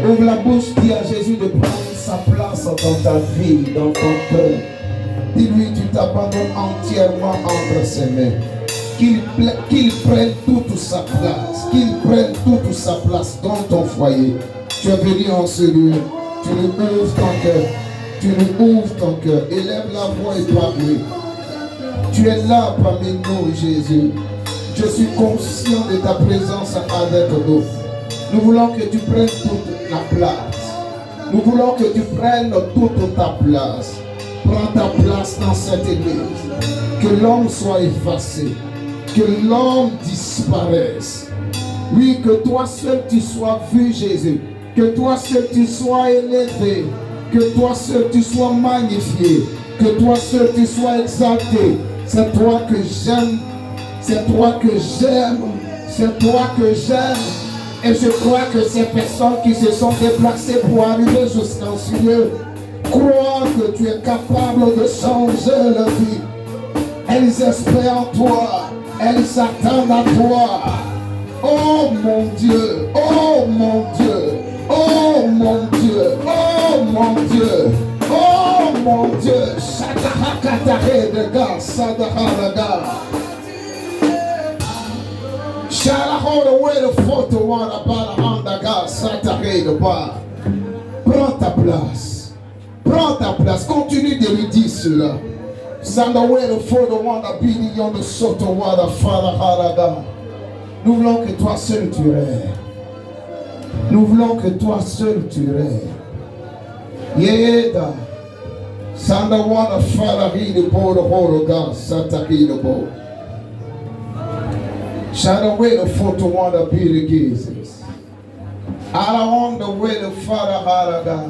Ouvre la bouche, dis à Jésus de prendre sa place dans ta vie, dans ton cœur. Dis-lui, tu t'abandonnes entièrement entre ses mains. Qu'il prenne toute sa place. Qu'il prenne toute sa place dans ton foyer. Tu es venu en ce lieu. Tu lui ouvres ton cœur. Tu lui ouvres ton cœur. Élève la voix et parle. Tu es là parmi nous, Jésus. Je suis conscient de ta présence avec nous. Nous voulons que tu prennes toute la place. Nous voulons que tu prennes toute ta place. Prends ta place dans cette église. Que l'homme soit effacé. Que l'homme disparaisse. Oui, que toi seul tu sois vu, Jésus. Que toi seul tu sois élevé. Que toi seul tu sois magnifié. Que toi seul tu sois exalté. C'est toi que j'aime. C'est toi que j'aime. C'est toi que j'aime. Et je crois que ces personnes qui se sont déplacées pour arriver jusqu'en ce lieu croient que tu es capable de changer leur vie. Elles espèrent en toi. Elles s'attendent à toi. Oh mon Dieu. Oh mon Dieu. Oh mon Dieu. Oh mon Dieu. Oh mon Dieu. Shadahakatare de gars. Sadaharaga. Prends ta place. Prends ta place. Continue de lui dire cela. Nous voulons que toi seul tu règnes. Nous voulons que toi seul tu règnes. Yeda. Sanda wana farahi de bo de horoga sataki de bo. Shadow way the photo want to be the Jesus. I don't want the way the Father Haraga.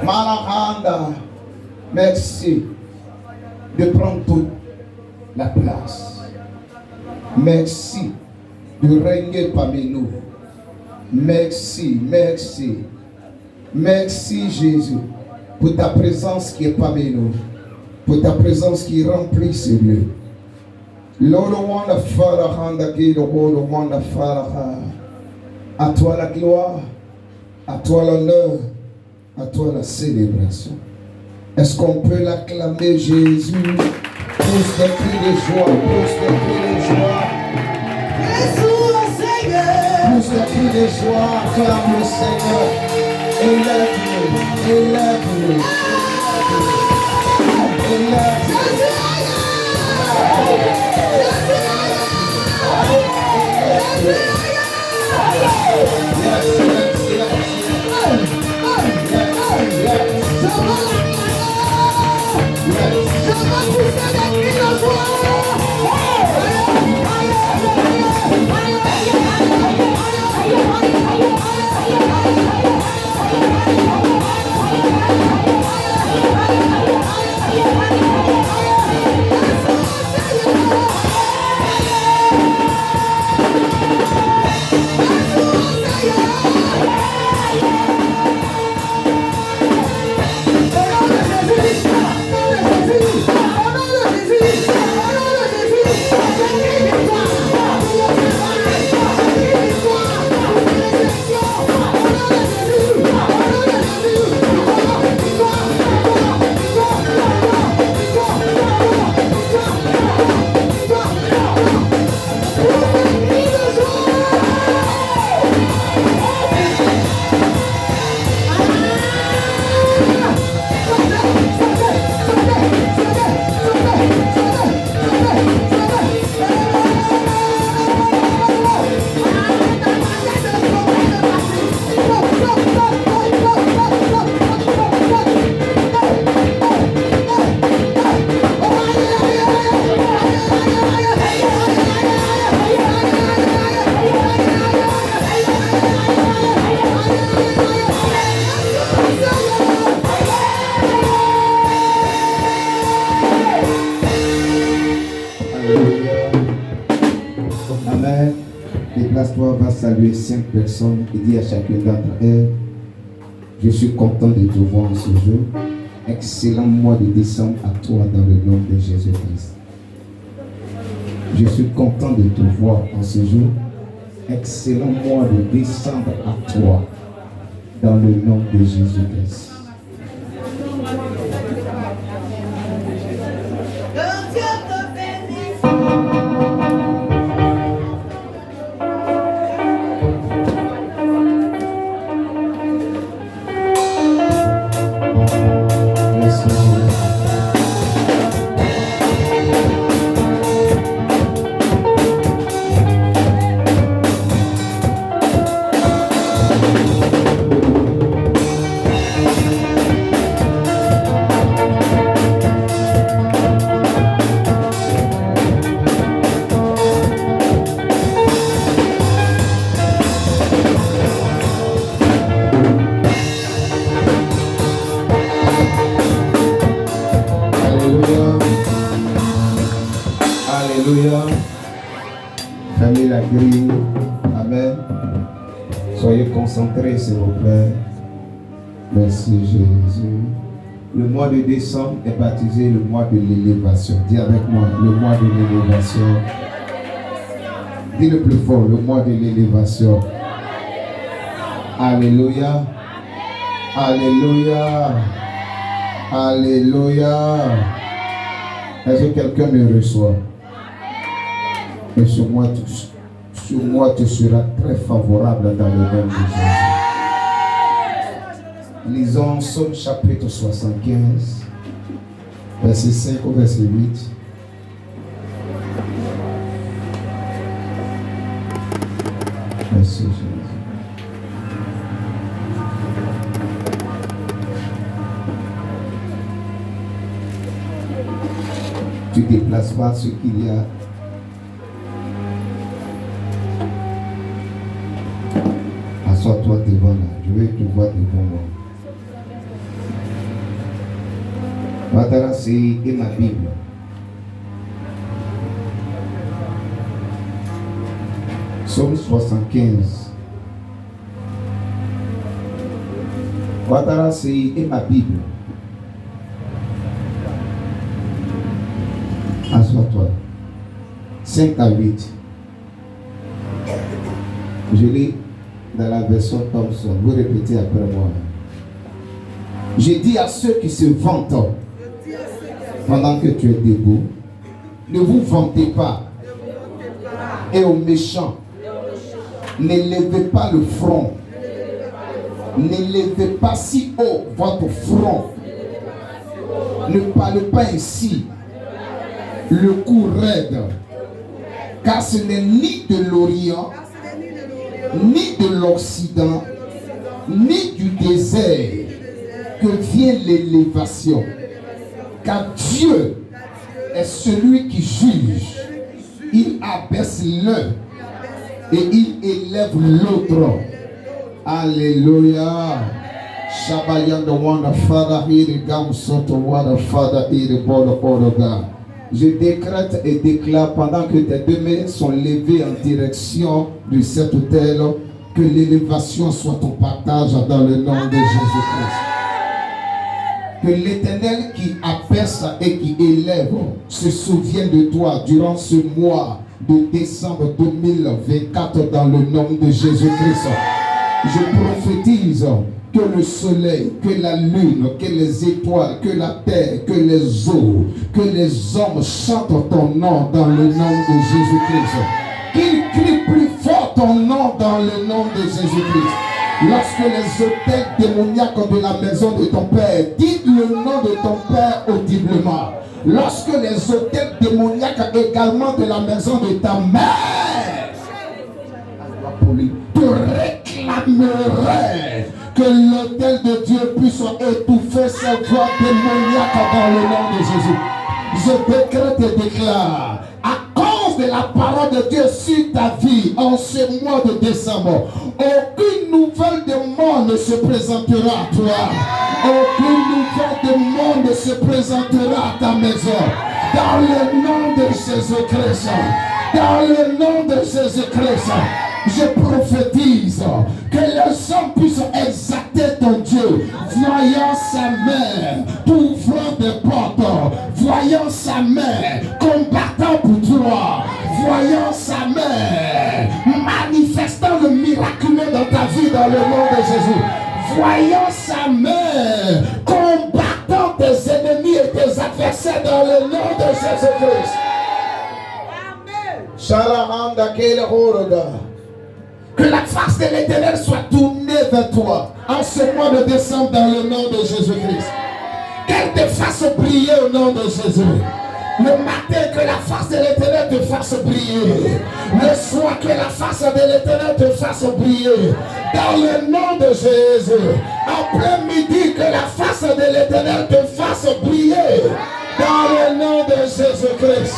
Malahanda. Merci de prendre toute la place. Merci de régner parmi nous. Merci, merci. Merci Jésus pour ta présence qui est parmi nous. Pour ta présence qui remplit ce lieu. Lord, the wonder, Father, hand the gate, the wonder, Father. À toi la gloire, à toi l'honneur, à toi la célébration. Est-ce qu'on peut l'acclamer, Jésus? Pousse des cris de joie, pousse des cris de joie. Pousse des cris de joie, acclame le Seigneur. Élève-le, élève-le. Élève-le. Déplace-toi, va saluer 5 personnes et dis à chacune d'entre elles, je suis content de te voir en ce jour. Excellent mois de décembre à toi dans le nom de Jésus-Christ. Je suis content de te voir en ce jour. Excellent mois de décembre à toi dans le nom de Jésus-Christ. Alléluia. Fermez la grille. Amen. Soyez concentrés, s'il vous plaît. Merci Jésus. Le mois de décembre est baptisé le mois de l'élévation. Dis avec moi, le mois de l'élévation. Dis le plus fort, le mois de l'élévation. Alléluia. Alléluia. Alléluia. Est-ce que quelqu'un me reçoit? Et ce mois, tu seras très favorable dans le nom de Jésus. Lisons Psaume chapitre 75, verset 5 au verset 8. Merci Jésus. Tu déplaces pas ce qu'il y a. Assois-toi devant là. Je vais te voir devant moi. Watara, c'est ma Bible. Psaume 75. Watara, c'est ma Bible. Assois-toi. 5 à 8. Je lis dans la version Thompson. Vous répétez après moi. J'ai dit à ceux qui se vantent pendant que tu es debout, ne vous vantez pas. Et aux méchants, n'élevez pas le front. N'élevez pas si haut votre front. Ne parlez pas ainsi. Le cou raide, car ce n'est ni de l'Orient, ni de l'Occident, ni du désert que vient l'élévation. Car Dieu est celui qui juge. Il abaisse l'un et il élève l'autre. Alléluia. Shabayan the wonder Father, he the gam soto wonder Father, he the border order God. Je décrète et déclare pendant que tes deux mains sont levées en direction de cet autel, que l'élévation soit ton partage dans le nom de Jésus-Christ. Que l'Éternel qui abaisse et qui élève se souvienne de toi durant ce mois de décembre 2024 dans le nom de Jésus-Christ. Je prophétise que le soleil, que la lune, que les étoiles, que la terre, que les eaux, que les hommes chantent ton nom dans le nom de Jésus-Christ. Qu'ils crient plus fort ton nom dans le nom de Jésus-Christ. Lorsque les autels démoniaques de la maison de ton Père, dites le nom de ton Père audiblement. Lorsque les autels démoniaques également de la maison de ta mère te réclameraient, que l'autel de Dieu puisse étouffer ces voix démoniaques dans le nom de Jésus. Je décrète et déclare, à cause de la parole de Dieu sur ta vie en ce mois de décembre, aucune nouvelle de mort ne se présentera à toi. Aucune nouvelle de mort ne se présentera à ta maison. Dans le nom de Jésus-Christ, Dans le nom de Jésus-Christ, je prophétise que les hommes puissent exalter ton Dieu, voyant sa main, ouvrant des portes, voyant sa main, combattant pour toi, voyant sa main, manifestant le miraculeux dans ta vie dans le nom de Jésus, voyant sa main, combattant tes ennemis et tes adversaires dans le nom de Jésus-Christ. Que la face de l'Éternel soit tournée vers toi en ce mois de décembre dans le nom de Jésus-Christ. Qu'elle te fasse briller au nom de Jésus. Le matin, que la face de l'Éternel te fasse briller. Le soir, que la face de l'Éternel te fasse briller. Dans le nom de Jésus. En plein midi, que la face de l'Éternel te fasse briller. Dans le nom de Jésus-Christ.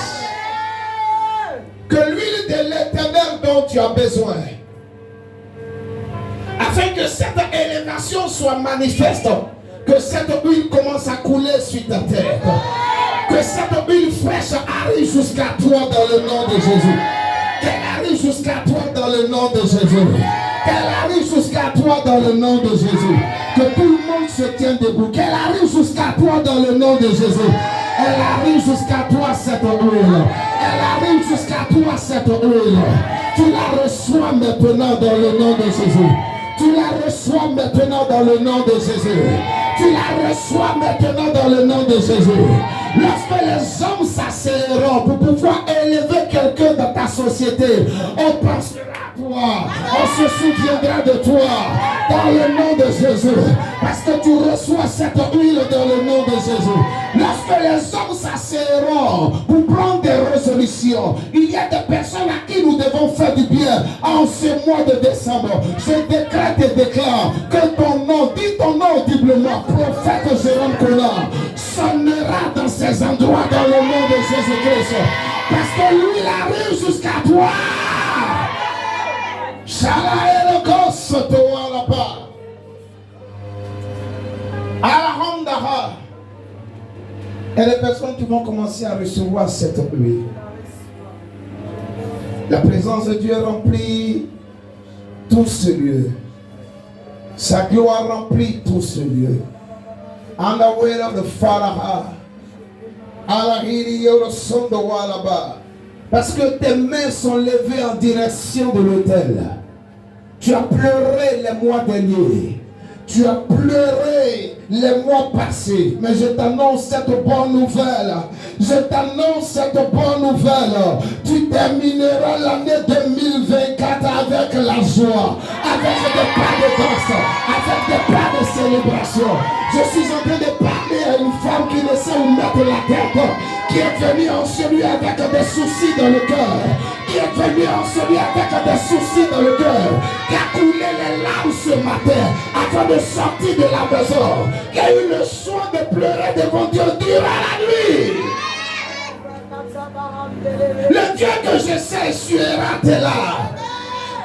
Que l'huile de l'Éternel dont tu as besoin, afin que cette élévation soit manifeste, que cette huile commence à couler sur ta tête, que cette huile fraîche arrive jusqu'à toi dans le nom de Jésus, qu'elle arrive jusqu'à toi dans le nom de Jésus, qu'elle arrive jusqu'à toi dans le nom de Jésus, que tout le monde se tienne debout, qu'elle arrive jusqu'à toi dans le nom de Jésus. Elle arrive jusqu'à toi cette huile. Elle arrive jusqu'à toi cette huile. Tu la reçois maintenant dans le nom de Jésus. Tu la reçois maintenant dans le nom de Jésus. Tu la reçois maintenant dans le nom de Jésus. Lorsque les hommes s'asseyeront pour pouvoir élever quelqu'un dans ta société, on pensera à toi, on se souviendra de toi dans le nom de Jésus. Parce que tu reçois cette huile dans le nom de Jésus. Lorsque les hommes s'asseyeront pour prendre des résolutions, il y a des personnes à qui nous devons faire du bien en ce mois de décembre. Je décrète et déclare que ton nom, dis ton nom audiblement, prophète Jérôme Collard, sonnera dans ces endroits dans le nom de Jésus-Christ. Parce que lui, il arrive jusqu'à toi. Et les personnes qui vont commencer à recevoir cette huile. La présence de Dieu remplit tout ce lieu. Sa gloire remplit tout ce lieu. And the way of the Father. Parce que tes mains sont levées en direction de l'autel. Tu as pleuré les mois derniers. Tu as pleuré les mois passés. Mais je t'annonce cette bonne nouvelle. Je t'annonce cette bonne nouvelle. Tu termineras l'année 2024 avec la joie, avec des pas de danse, avec des pas de célébration. Je suis en train de parler à une femme qui ne sait où mettre la tête, qui est venue en celui avec des soucis dans le cœur, qui est venue en celui avec des soucis dans le cœur, qui a coulé les larmes ce matin afin de sortir de la maison, qui a eu le soin de pleurer devant Dieu durant la nuit. Le Dieu que je sais essuiera tes larmes.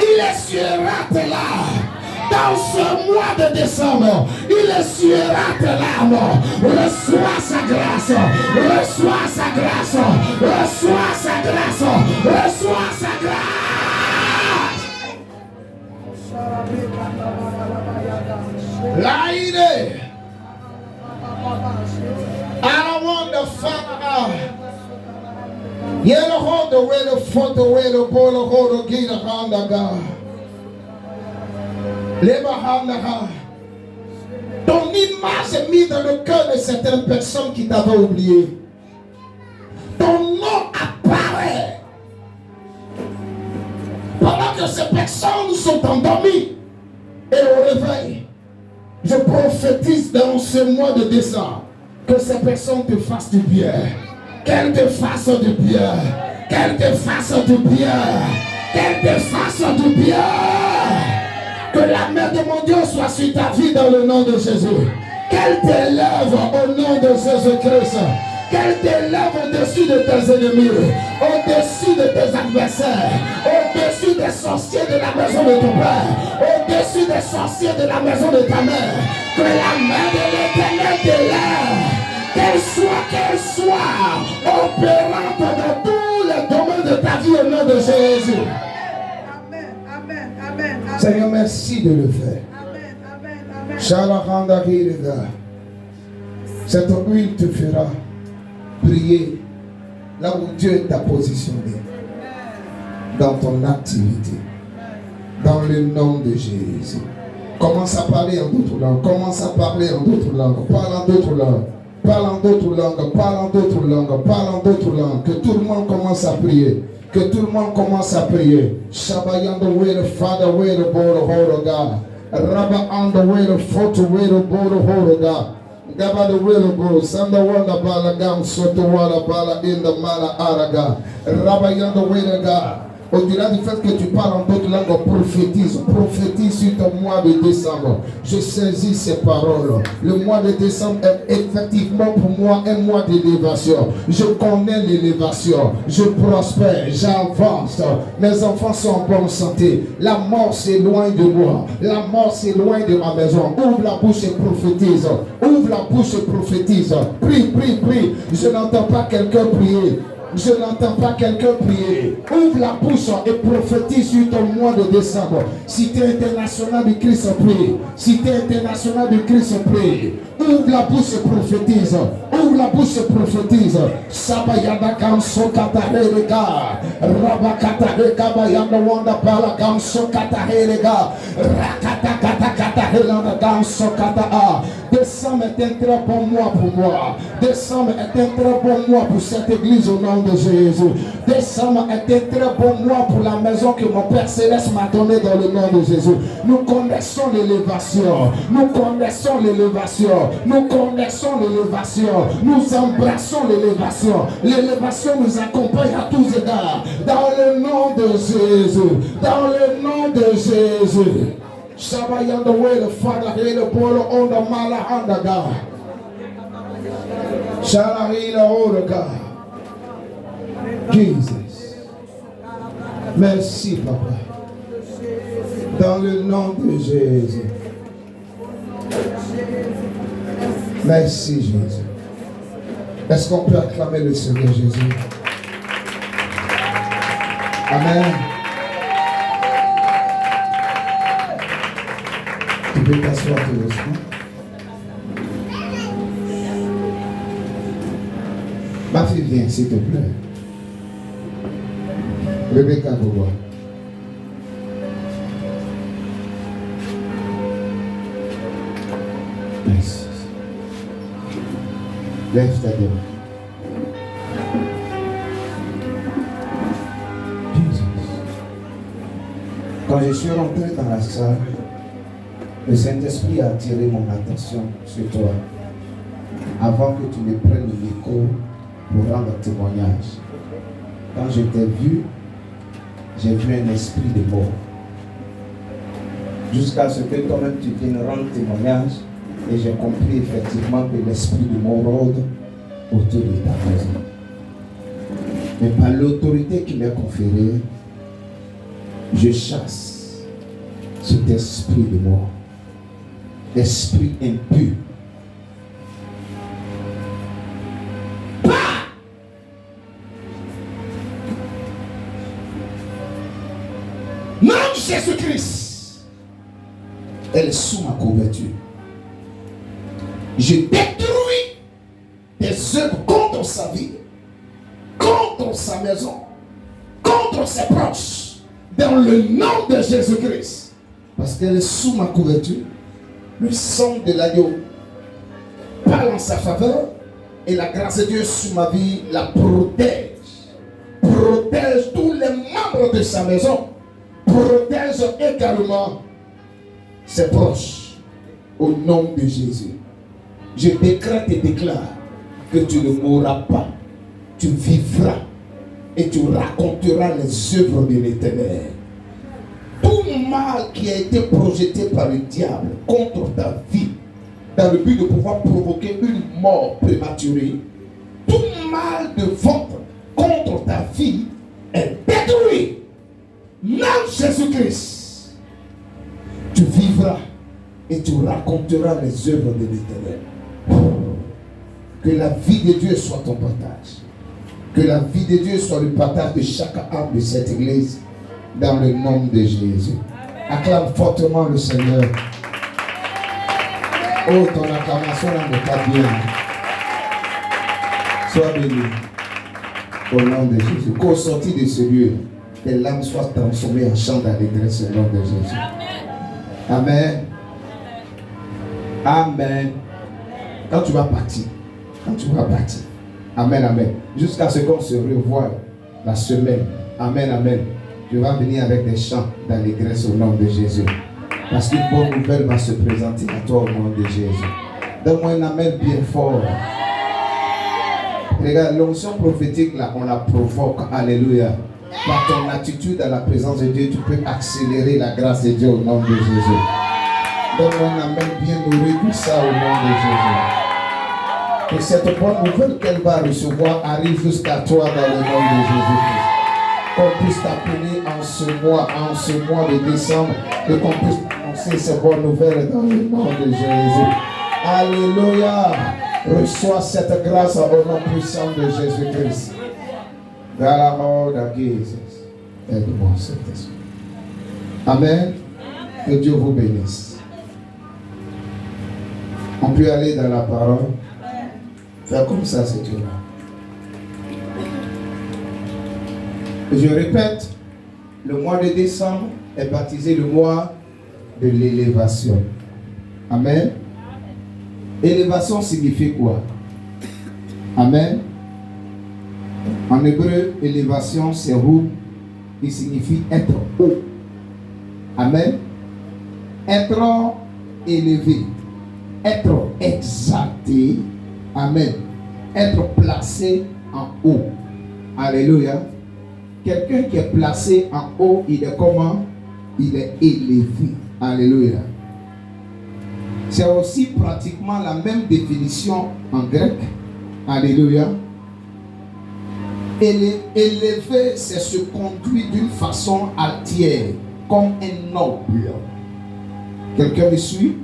Il essuiera tes larmes. Dans ce mois de décembre, il essuiera tes larmes. Reçois sa grâce. Reçois sa grâce. Reçois sa grâce. Reçois sa grâce. Laïde. I don't want the Father. Yellow hold the way to foot the way to pull the hold to get a hand of God. Ton image est mise dans le cœur de certaines personnes qui t'avaient oublié. Ton nom apparaît. Pendant que ces personnes sont endormies et au réveil, je prophétise dans ce mois de décembre que ces personnes te fassent du bien. Qu'elles te fassent du bien. Qu'elles te fassent du bien. Qu'elles te fassent du bien. Que la main de mon Dieu soit sur ta vie dans le nom de Jésus. Qu'elle t'élève au nom de Jésus-Christ. Qu'elle t'élève au-dessus de tes ennemis, au-dessus de tes adversaires, au-dessus des sorciers de la maison de ton père, au-dessus des sorciers de la maison de ta mère. Que la main de l'Éternel t'élève. Qu'elle soit opérante dans tous les domaines de ta vie au nom de Jésus. Seigneur, merci de le faire. Cette huile te fera prier là où Dieu t'a positionné. Dans ton activité. Dans le nom de Jésus. Commence à parler en d'autres langues. Commence à parler en d'autres langues. Parle en d'autres langues. Parle en d'autres langues. Parle en d'autres langues. Parle en d'autres langues. Que tout le monde commence à prier. Que tout le monde commence à prier. Shabayando way the Father, way the Board of Holy God. Rabba on the way the Foot, way the Board of Holy God. Gaba the will of God. Sanda wala bala gam soto wala bala in the mala araga. Rabba yando way the God. Au-delà du fait que tu parles en d'autres langues, prophétise sur ton mois de décembre. Je saisis ces paroles. Le mois de décembre est effectivement pour moi un mois d'élévation. Je connais l'élévation. Je prospère, j'avance. Mes enfants sont en bonne santé. La mort s'éloigne de moi. La mort s'éloigne de ma maison. Ouvre la bouche et prophétise. Ouvre la bouche et prophétise. Prie, prie, prie. Je n'entends pas quelqu'un prier. Je n'entends pas quelqu'un prier. Ouvre la bouche et prophétise sur ton mois de décembre. Cité internationale du Christ prie. Cité internationale du Christ prie. Ouvre la bouche et prophétise. Ouvre la bouche et prophétise. Sabayada kam sokata herega. Rabakata hekaba yanda wanda pala kam sokata herega. Rakata kata kata helanda kam sokata a. Décembre est un très bon mois pour moi. Décembre est un très bon mois pour cette église au nom de Jésus. Décembre est un très bon mois pour la maison que mon Père Céleste m'a donnée dans le nom de Jésus. Nous connaissons l'élévation. Nous connaissons l'élévation. Nous connaissons l'élévation. Nous embrassons l'élévation. L'élévation nous accompagne à tous égards. Dans le nom de Jésus. Dans le nom de Jésus. Shabayanda way the Father, the Polo on the Mala and the God. Shalahila on the God. Jesus. Merci, Papa. Dans le nom de Jésus. Merci, Jésus. Est-ce qu'on peut acclamer le Seigneur Jésus? Amen. Tu peux t'asseoir tout doucement. Ma fille, viens, s'il te plaît. Rebecca Boua. Merci. Lève ta main. Quand je suis rentré dans la salle, le Saint-Esprit a attiré mon attention sur toi avant que tu ne prennes le micro pour rendre témoignage. Quand je t'ai vu, j'ai vu un esprit de mort. Jusqu'à ce que toi-même tu viennes rendre témoignage et j'ai compris effectivement que l'esprit de mort rôde autour de ta maison. Mais par l'autorité qui m'est conférée, je chasse cet esprit de mort. Esprit impur. Nom de Jésus-Christ. Elle est sous ma couverture. Je détruis des œuvres contre sa vie, contre sa maison, contre ses proches, dans le nom de Jésus-Christ. Parce qu'elle est sous ma couverture. Le sang de l'agneau parle en sa faveur et la grâce de Dieu sur ma vie la protège. Protège tous les membres de sa maison. Protège également ses proches. Au nom de Jésus. Je décrète et déclare que tu ne mourras pas. Tu vivras et tu raconteras les œuvres de l'Éternel. Tout mal qui a été projeté par le diable contre ta vie, dans le but de pouvoir provoquer une mort prématurée, tout mal de ventre contre ta vie est détruit. Nom Jésus-Christ, tu vivras et tu raconteras les œuvres de l'Éternel. Que la vie de Dieu soit ton partage. Que la vie de Dieu soit le partage de chaque âme de cette église. Dans le nom de Jésus. Acclame fortement le Seigneur. Oh, ton acclamation n'est pas bien. Sois béni. Au nom de Jésus. Qu'au sortir de ce lieu, tes larmes soient transformées en chant d'allégresse au nom de Jésus. Amen. Amen. Quand tu vas partir. Amen, amen. Jusqu'à ce qu'on se revoie la semaine. Amen, amen. Je vais venir avec des chants d'allégresse au nom de Jésus. Parce qu'une bonne nouvelle va se présenter à toi au nom de Jésus. Donne-moi un amen bien fort. Regarde, l'onction prophétique là, on la provoque. Alléluia. Par ton attitude à la présence de Dieu, tu peux accélérer la grâce de Dieu au nom de Jésus. Donne-moi un amen bien nourri pour ça au nom de Jésus. Que cette bonne nouvelle qu'elle va recevoir arrive jusqu'à toi dans le nom de Jésus-Christ. Qu'on puisse t'appeler en ce mois de décembre, et qu'on puisse annoncer ces bonnes nouvelles dans le nom de Jésus. Alléluia. Reçois cette grâce au nom puissant de Jésus-Christ. Dans la mort de Jésus. Aide-moi, Saint-Esprit. Amen. Que Dieu vous bénisse. On peut aller dans la parole. Faire comme ça, c'est tout là. Je répète, le mois de décembre est baptisé le mois de l'élévation. Amen. Élévation signifie quoi? Amen. En hébreu, élévation, c'est roux, qui signifie être haut. Amen. Être élevé, être exalté. Amen. Être placé en haut. Alléluia. Quelqu'un qui est placé en haut, il est comment? Il est élevé. Alléluia. C'est aussi pratiquement la même définition en grec. Alléluia. Élevé, c'est se conduire d'une façon altière, comme un noble. Quelqu'un me suit?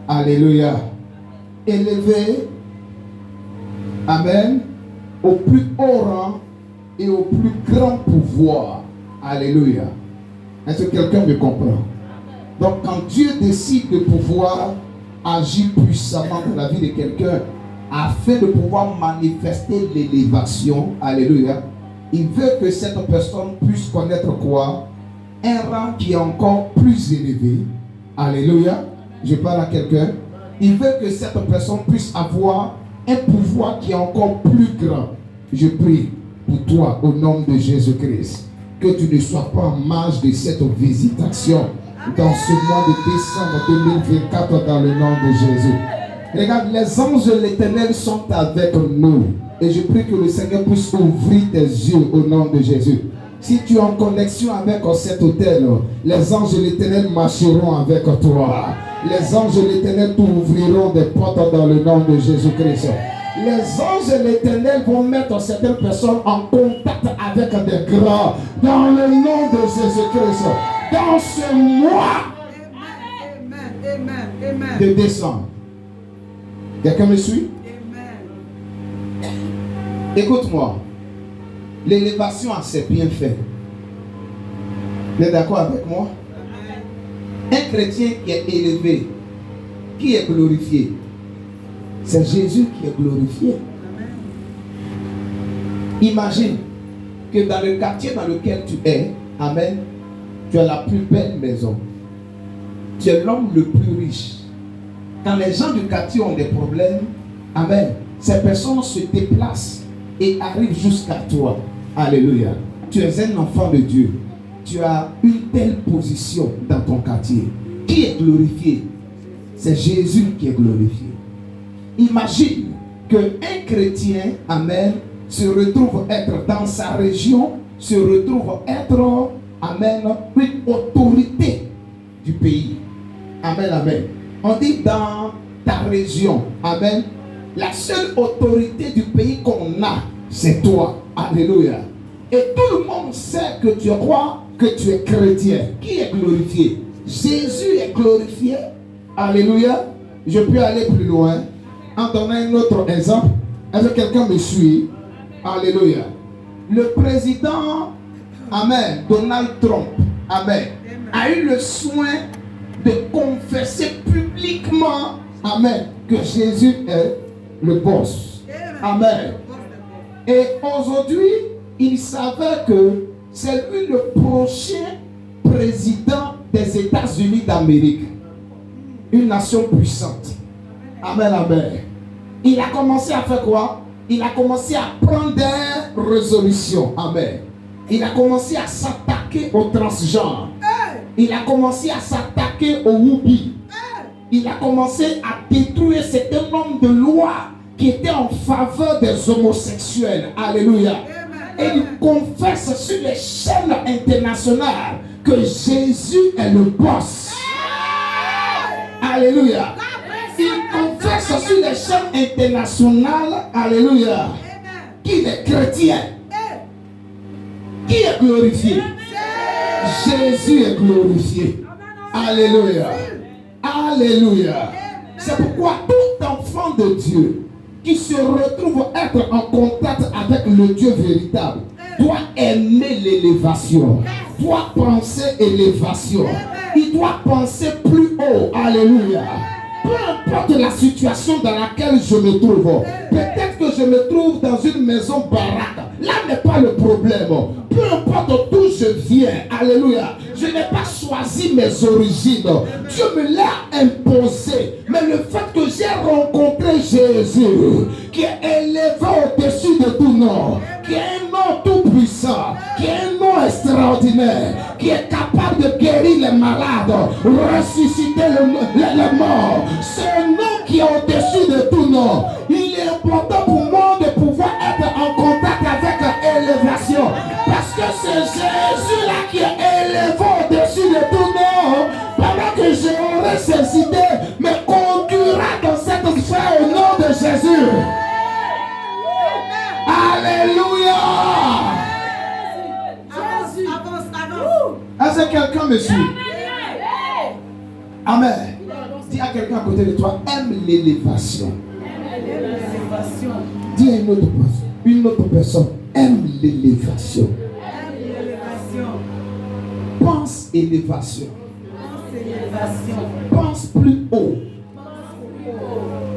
Alléluia. Élevé, amen, au plus haut rang et au plus grand pouvoir. Alléluia. Est-ce que quelqu'un me comprend? Donc quand Dieu décide de pouvoir agir puissamment dans la vie de quelqu'un afin de pouvoir manifester l'élévation, alléluia, il veut que cette personne puisse connaître quoi? Un rang qui est encore plus élevé. Alléluia. Je parle à quelqu'un. Il veut que cette personne puisse avoir un pouvoir qui est encore plus grand. Je prie pour toi au nom de Jésus-Christ que tu ne sois pas en marge de cette visitation dans ce mois de décembre 2024 dans le nom de Jésus. Regarde, les anges de l'Éternel sont avec nous et je prie que le Seigneur puisse ouvrir tes yeux au nom de Jésus. Si tu es en connexion avec cet hôtel, les anges de l'Éternel marcheront avec toi. Les anges de l'Éternel t'ouvriront des portes dans le nom de Jésus-Christ. Les anges de l'Éternel vont mettre certaines personnes en contact avec des grands dans le nom de Jésus-Christ. Dans ce mois de décembre. Quelqu'un me suit? Écoute-moi. L'élévation a ses bienfaits. Vous êtes d'accord avec moi? Un chrétien qui est élevé, qui est glorifié, c'est Jésus qui est glorifié. Imagine que dans le quartier dans lequel tu es, amen, tu as la plus belle maison. Tu es l'homme le plus riche. Quand les gens du quartier ont des problèmes, amen, ces personnes se déplacent et arrivent jusqu'à toi. Alléluia. Tu es un enfant de Dieu. Tu as une telle position dans ton quartier. Qui est glorifié? C'est Jésus qui est glorifié. Imagine qu'un chrétien, amen, se retrouve être dans sa région, se retrouve être, amen, une autorité du pays. Amen, amen. On dit dans ta région, amen, la seule autorité du pays qu'on a, c'est toi. Alléluia. Et tout le monde sait que tu crois que tu es chrétien. Qui est glorifié? Jésus est glorifié. Alléluia. Je peux aller plus loin en donnant un autre exemple. Est-ce que quelqu'un me suit? Alléluia. le président, amen, Donald Trump, amen, a eu le soin de confesser publiquement, amen, que Jésus est le boss. Amen. Et aujourd'hui, il s'avère que c'est lui le prochain président des États-Unis d'Amérique. Une nation puissante. Amen, amen. Il a commencé à faire quoi? Il a commencé à prendre des résolutions. Amen. Il a commencé à s'attaquer aux transgenres. Il a commencé à s'attaquer aux whoopis. Il a commencé à détruire certains nombres de lois qui étaient en faveur des homosexuels. Alléluia. Et il confesse sur les chaînes internationales que Jésus est le boss. Alléluia. Il confesse sur les chaînes internationales, alléluia, qu'il est chrétien. Qui est glorifié? Jésus est glorifié. Alléluia. Alléluia. C'est pourquoi tout enfant de Dieu qui se retrouve être en contact avec le Dieu véritable doit aimer l'élévation, doit penser élévation, il doit penser plus haut. Alléluia. Peu importe la situation dans laquelle je me trouve, peut-être que je me trouve dans une maison baraque, là n'est pas le problème. Peu importe d'où je viens, alléluia, je n'ai pas choisi mes origines, Dieu me l'a imposé, mais le fait que j'ai rencontré Jésus, qui est élevé au-dessus de tout nom, qui est un nom tout puissant, qui est un nom extraordinaire, qui est capable de guérir les malades, ressusciter les morts, ce nom qui est au-dessus de tout nom, il est important pour moi de pouvoir être en contact avec l'élévation. Parce que c'est Jésus-là qui est élevé au-dessus de tout nom. Pendant que j'aurai ces idées, me conduira dans cette sphère au nom de Jésus. Alléluia. Est-ce que quelqu'un me suit? Amen. Dis à quelqu'un à côté de toi, aime l'élévation. Dis à une autre personne, aime l'élévation. Pense élévation. Pense plus haut.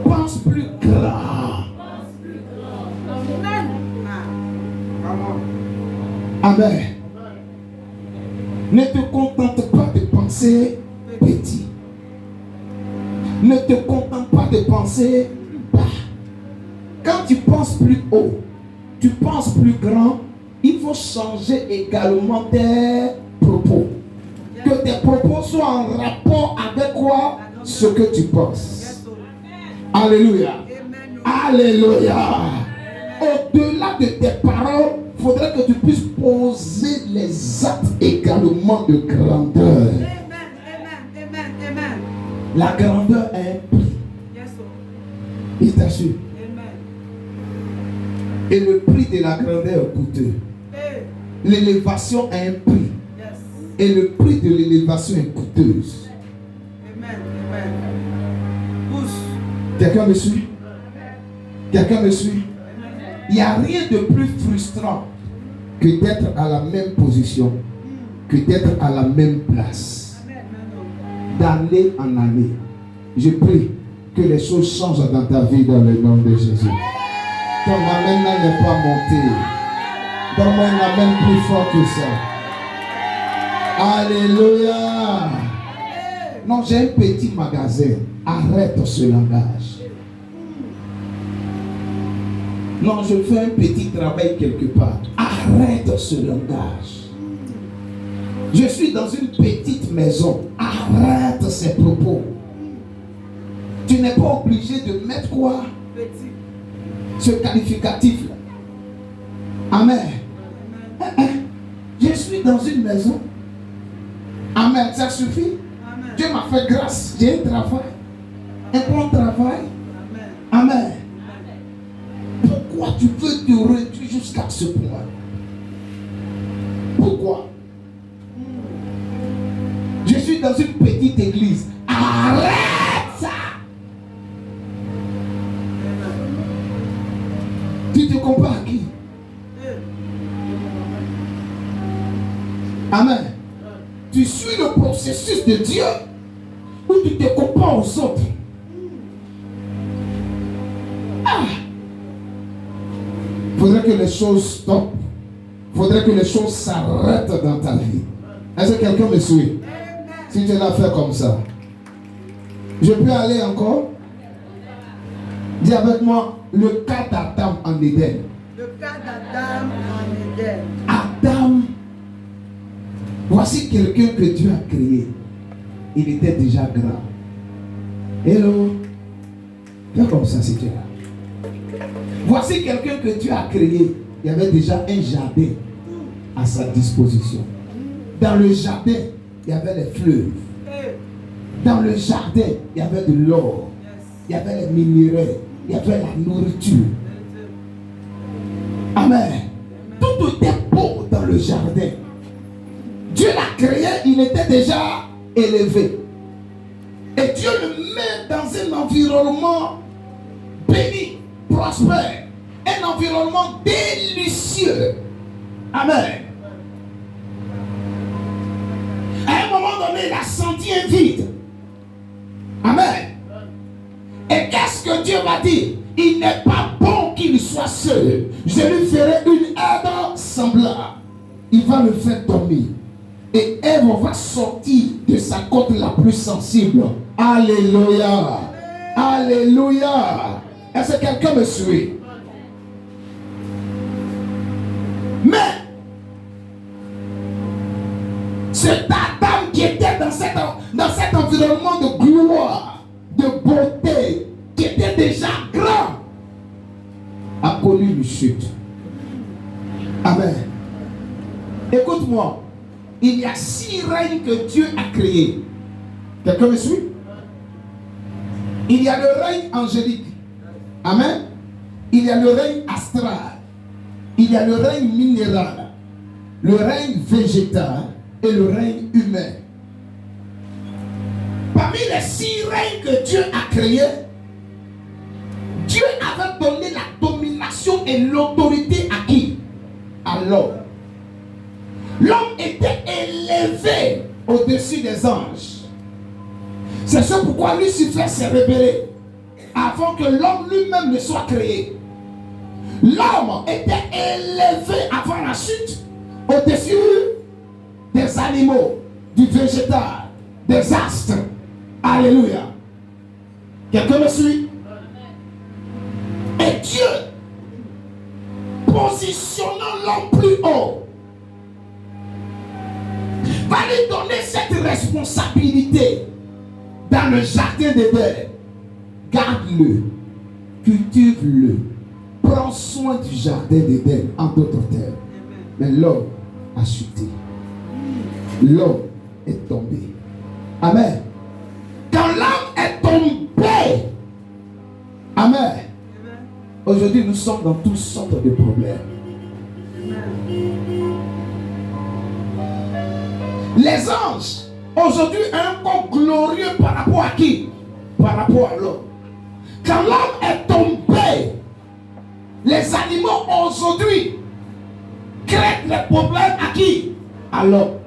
Pense plus grand. Amen. Ne te contente pas de penser petit. Ne te contente pas de penser bas. Quand tu penses plus haut, tu penses plus grand, il faut changer également tes propos. Que tes propos soient en rapport avec quoi? Ce que tu penses. Alléluia. Alléluia. Au-delà de tes paroles, il faudrait que tu puisses poser les actes également de grandeur. La grandeur est un prix. Il t'assure. Et le prix de la grandeur est coûteux. L'élévation a un prix. Et le prix de l'élévation est coûteuse. Quelqu'un me suit? Quelqu'un me suit? Il n'y a rien de plus frustrant que d'être à la même position, que d'être à la même place. D'année en année. Je prie que les choses changent dans ta vie dans le nom de Jésus. Ton amen n'est pas monté. Donne-moi un amen plus fort que ça. Alléluia. Non, j'ai un petit magasin. Arrête ce langage. Non, je fais un petit travail quelque part. Arrête ce langage. Je suis dans une petite maison. Arrête ces propos. Tu n'es pas obligé de mettre quoi? Petit. Ce qualificatif-là. Amen. Je suis dans une maison. Amen. Ça suffit. Amen. Dieu m'a fait grâce. J'ai un travail. Un bon travail. Amen. Amen. Pourquoi tu veux te réduire jusqu'à ce point? Pourquoi? Je suis dans une petite église. Arrête ça! Tu te compares à qui? processus de Dieu où tu te compares aux autres. Il faudrait que les choses stoppent. Il faudrait que les choses s'arrêtent dans ta vie. Est-ce que quelqu'un me suit? Si tu l'as fait comme ça. Je peux aller encore? Dis avec moi, le cas d'Adam en Éden. Le cas d'Adam en Éden. Adam, voici quelqu'un que Dieu a créé. Il était déjà grand. Hello. Fais comme ça si tu es là. Voici quelqu'un que Dieu a créé. Il y avait déjà un jardin à sa disposition. Dans le jardin, il y avait les fleuves. Dans le jardin, il y avait de l'or. Il y avait les minéraux. Il y avait la nourriture. Amen. Tout était beau dans le jardin. Dieu l'a créé, il était déjà élevé. Et Dieu le met dans un environnement béni, prospère. Un environnement délicieux. Amen. À un moment donné, il a senti un vide. Amen. Et qu'est-ce que Dieu va dire? Il n'est pas bon qu'il soit seul. Je lui ferai une aide semblable. Il va le faire dormir. Et Ève va sortir de sa côte la plus sensible. Alléluia. Alléluia. Est-ce que quelqu'un me suit? Mais cet Adam qui était dans cet environnement de gloire, de beauté, qui était déjà grand, a connu une chute. Amen. Écoute-moi. Il y a 6 règnes que Dieu a créés. Quelqu'un me suit? Il y a le règne angélique. Amen. Il y a le règne astral. Il y a le règne minéral. Le règne végétal et le règne humain. Parmi les 6 règnes que Dieu a créés, Dieu avait donné la domination et l'autorité à qui? À l'homme. L'homme était élevé au-dessus des anges. C'est ce pourquoi Lucifer s'est rebellé avant que l'homme lui-même ne soit créé. L'homme était élevé avant la chute au-dessus des animaux, du végétal, des astres. Alléluia. Quelqu'un me suit? Et Dieu, positionnant l'homme plus haut, va lui donner cette responsabilité dans le jardin d'Éden. Garde-le, cultive-le, prends soin du jardin d'Éden, en d'autres termes. Mais l'homme a chuté. L'homme est tombé. Amen. Quand l'homme est tombé, amen. Aujourd'hui, nous sommes dans toutes sortes de problèmes. Les anges, aujourd'hui, ont un corps glorieux par rapport à qui? Par rapport à l'homme. Quand l'homme est tombé, les animaux aujourd'hui créent les problèmes à qui? À l'homme.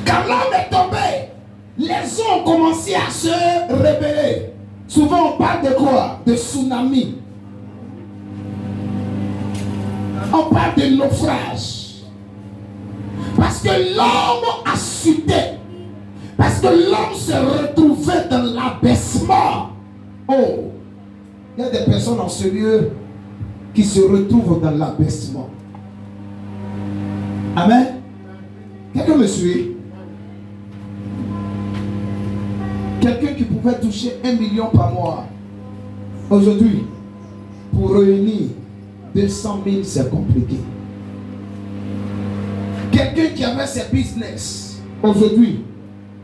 Quand l'homme est tombé, les eaux ont commencé à se rébeller. Souvent on parle de quoi? De tsunami. On parle de naufrage. Parce que l'homme a chuté. Parce que l'homme se retrouvait dans l'abaissement. Oh, il y a des personnes en ce lieu qui se retrouvent dans l'abaissement. Amen. Quelqu'un me suit? Quelqu'un qui pouvait toucher 1 million par mois, aujourd'hui, pour réunir 200 000, c'est compliqué. Quelqu'un qui avait ses business, aujourd'hui,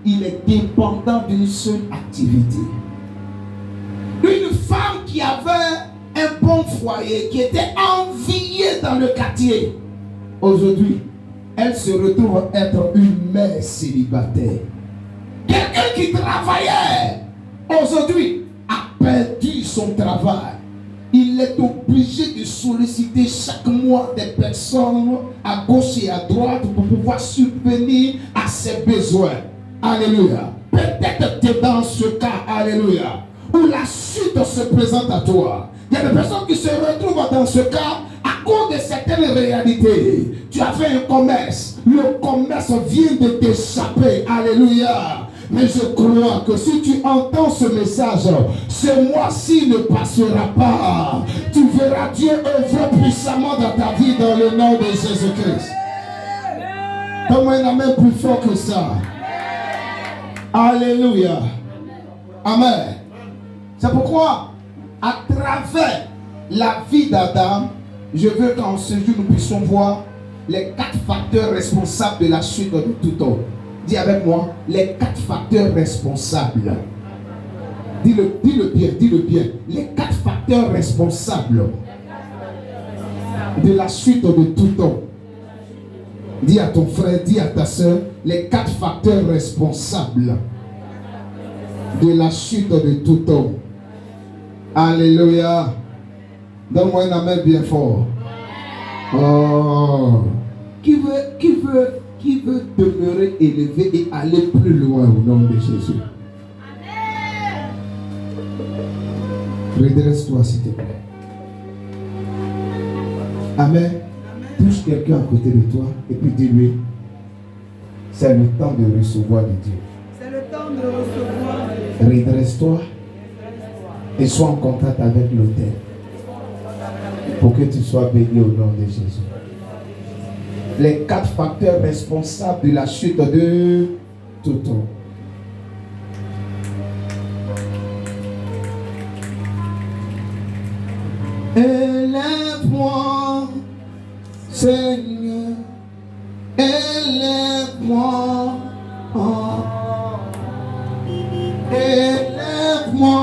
il est dépendant d'une seule activité. Une femme qui avait un bon foyer, qui était enviée dans le quartier, aujourd'hui, elle se retrouve être une mère célibataire. Quelqu'un qui travaillait, aujourd'hui, a perdu son travail. il est obligé de solliciter chaque mois des personnes à gauche et à droite pour pouvoir subvenir à ses besoins. Alléluia. Peut-être tu es dans ce cas, alléluia, où la suite se présente à toi. Il y a des personnes qui se retrouvent dans ce cas à cause de certaines réalités. Tu as fait un commerce, le commerce vient de t'échapper, alléluia. Mais je crois que si tu entends ce message, ce mois-ci ne passera pas. Tu verras Dieu œuvrer puissamment dans ta vie dans le nom de Jésus-Christ. Donne-moi un amen plus fort que ça. Alléluia. Amen. C'est pourquoi, à travers la vie d'Adam, je veux qu'en ce jour nous puissions voir les 4 facteurs responsables de la chute de tout homme. Dis avec moi, les 4 facteurs responsables. Dis-le bien. Les 4 facteurs responsables de la chute de tout homme. Dis à ton frère, dis à ta soeur, les 4 facteurs responsables de la chute de tout homme. Alléluia. Donne-moi un amen bien fort. Oh. Qui veut demeurer élevé et aller plus loin au nom de Jésus? Redresse-toi s'il te plaît. Amen. Touche quelqu'un à côté de toi et puis dis-lui, c'est le temps de recevoir de Dieu. C'est le temps de recevoir. Redresse-toi et sois en contact avec l'autel pour que tu sois béni au nom de Jésus. Les 4 facteurs responsables de la chute de tout homme. Élève-moi, Seigneur, élève-moi, oh. Élève-moi,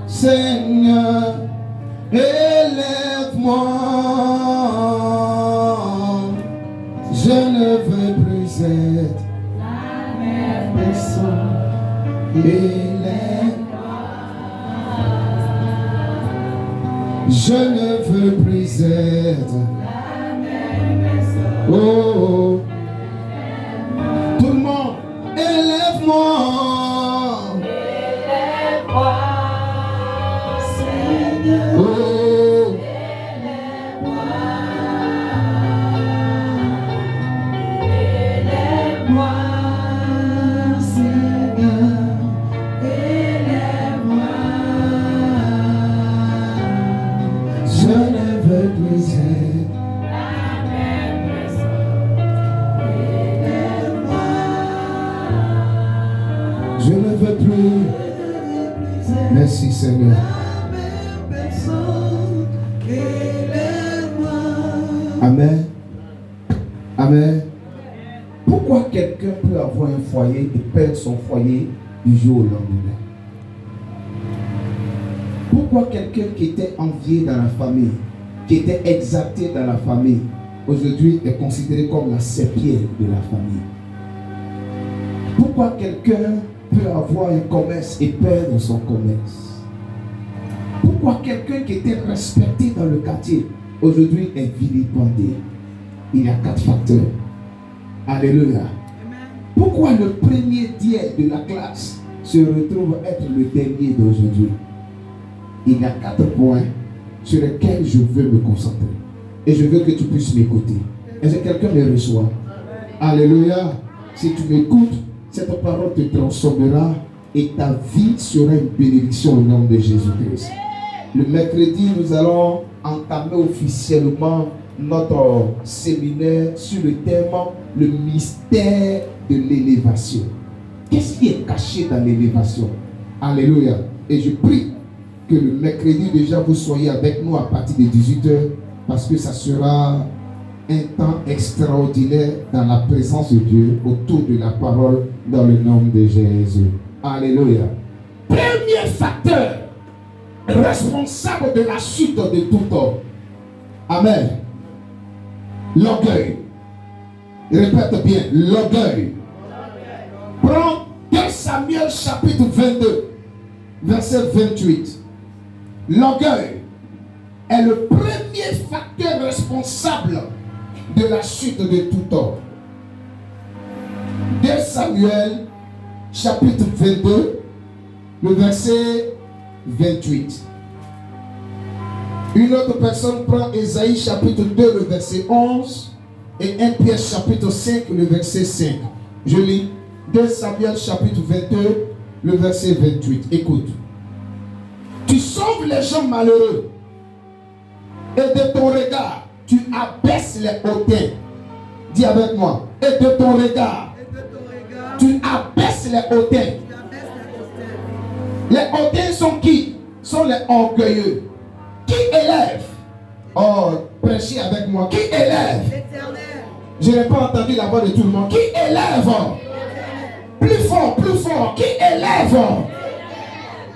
Seigneur, élève-moi. Je ne veux plus être la même personne. Élève-moi. Je ne veux plus être la même personne. Oh, tout le monde, élève-moi. Élève-moi, Seigneur. Oh. Je ne veux plus. Merci Seigneur. Amen. Amen. Pourquoi quelqu'un peut avoir un foyer et perdre son foyer du jour au lendemain? Pourquoi quelqu'un qui était envié dans la famille, qui était exalté dans la famille, aujourd'hui est considéré comme la serpillère de la famille? Pourquoi quelqu'un peut avoir un commerce et perdre son commerce? Pourquoi quelqu'un qui était respecté dans le quartier aujourd'hui est vilipendé? Il y a 4 facteurs. Alléluia. Pourquoi le premier dièle de la classe se retrouve être le dernier d'aujourd'hui? Il y a 4 points sur lesquels je veux me concentrer. Et je veux que tu puisses m'écouter. Est-ce que quelqu'un me reçoit? Alléluia. Si tu m'écoutes, cette parole te transformera et ta vie sera une bénédiction au nom de Jésus-Christ. Le mercredi, nous allons entamer officiellement notre séminaire sur le thème le mystère de l'élévation. Qu'est-ce qui est caché dans l'élévation? Alléluia. Et je prie que le mercredi déjà vous soyez avec nous à partir de 18h parce que ça sera un temps extraordinaire dans la présence de Dieu autour de la parole dans le nom de Jésus. Alléluia. Premier facteur responsable de la chute de tout homme. Amen. L'orgueil. Répète bien, l'orgueil. Prends 2 Samuel chapitre 22, verset 28. L'orgueil est le premier facteur responsable de la chute de tout tort. 2 Samuel, chapitre 22, le verset 28. Une autre personne prend Ésaïe, chapitre 2, le verset 11, et 1 Pierre, chapitre 5, le verset 5. Je lis 2 Samuel, chapitre 22, le verset 28. Écoute. Tu sauves les gens malheureux, et de ton regard, tu abaisses les hautains. Dis avec moi. Et de ton regard, tu abaisses les hautains. Les hautains sont qui? Sont les orgueilleux. Qui élève? Oh, prêchez avec moi. Qui élève? L'Éternel. Je n'ai pas entendu la voix de tout le monde. Qui élève? Plus fort, plus fort. Qui élève?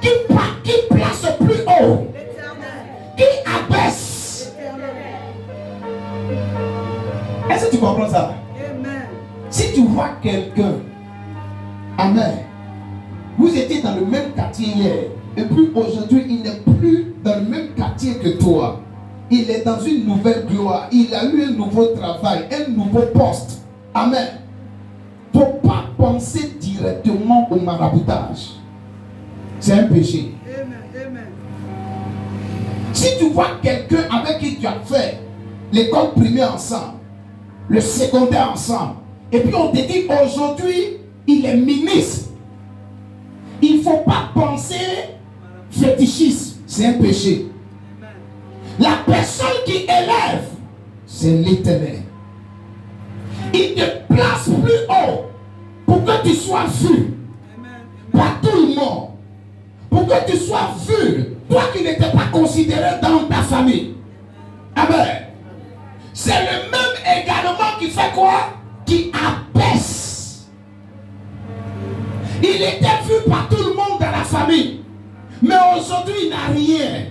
Qui place plus haut? Qui abaisse? Est-ce que tu comprends ça? Amen. Si tu vois quelqu'un, amen, vous étiez dans le même quartier hier, et puis aujourd'hui il n'est plus dans le même quartier que toi. Il est dans une nouvelle gloire. Il a eu un nouveau travail, un nouveau poste. Amen. Il ne faut pas penser directement au maraboutage. C'est un péché. Amen. Amen. Si tu vois quelqu'un avec qui tu as fait l'école primaire ensemble, le secondaire ensemble, et puis on te dit aujourd'hui, il est ministre, il ne faut pas penser fétichisme, c'est un péché. La personne qui élève, c'est l'Éternel. Il te place plus haut pour que tu sois vu par tout le monde, pour que tu sois vu, toi qui n'étais pas considéré dans ta famille. Amen. C'est le même également qui fait quoi? Qui abaisse. Il était vu par tout le monde dans la famille, mais aujourd'hui il n'a rien.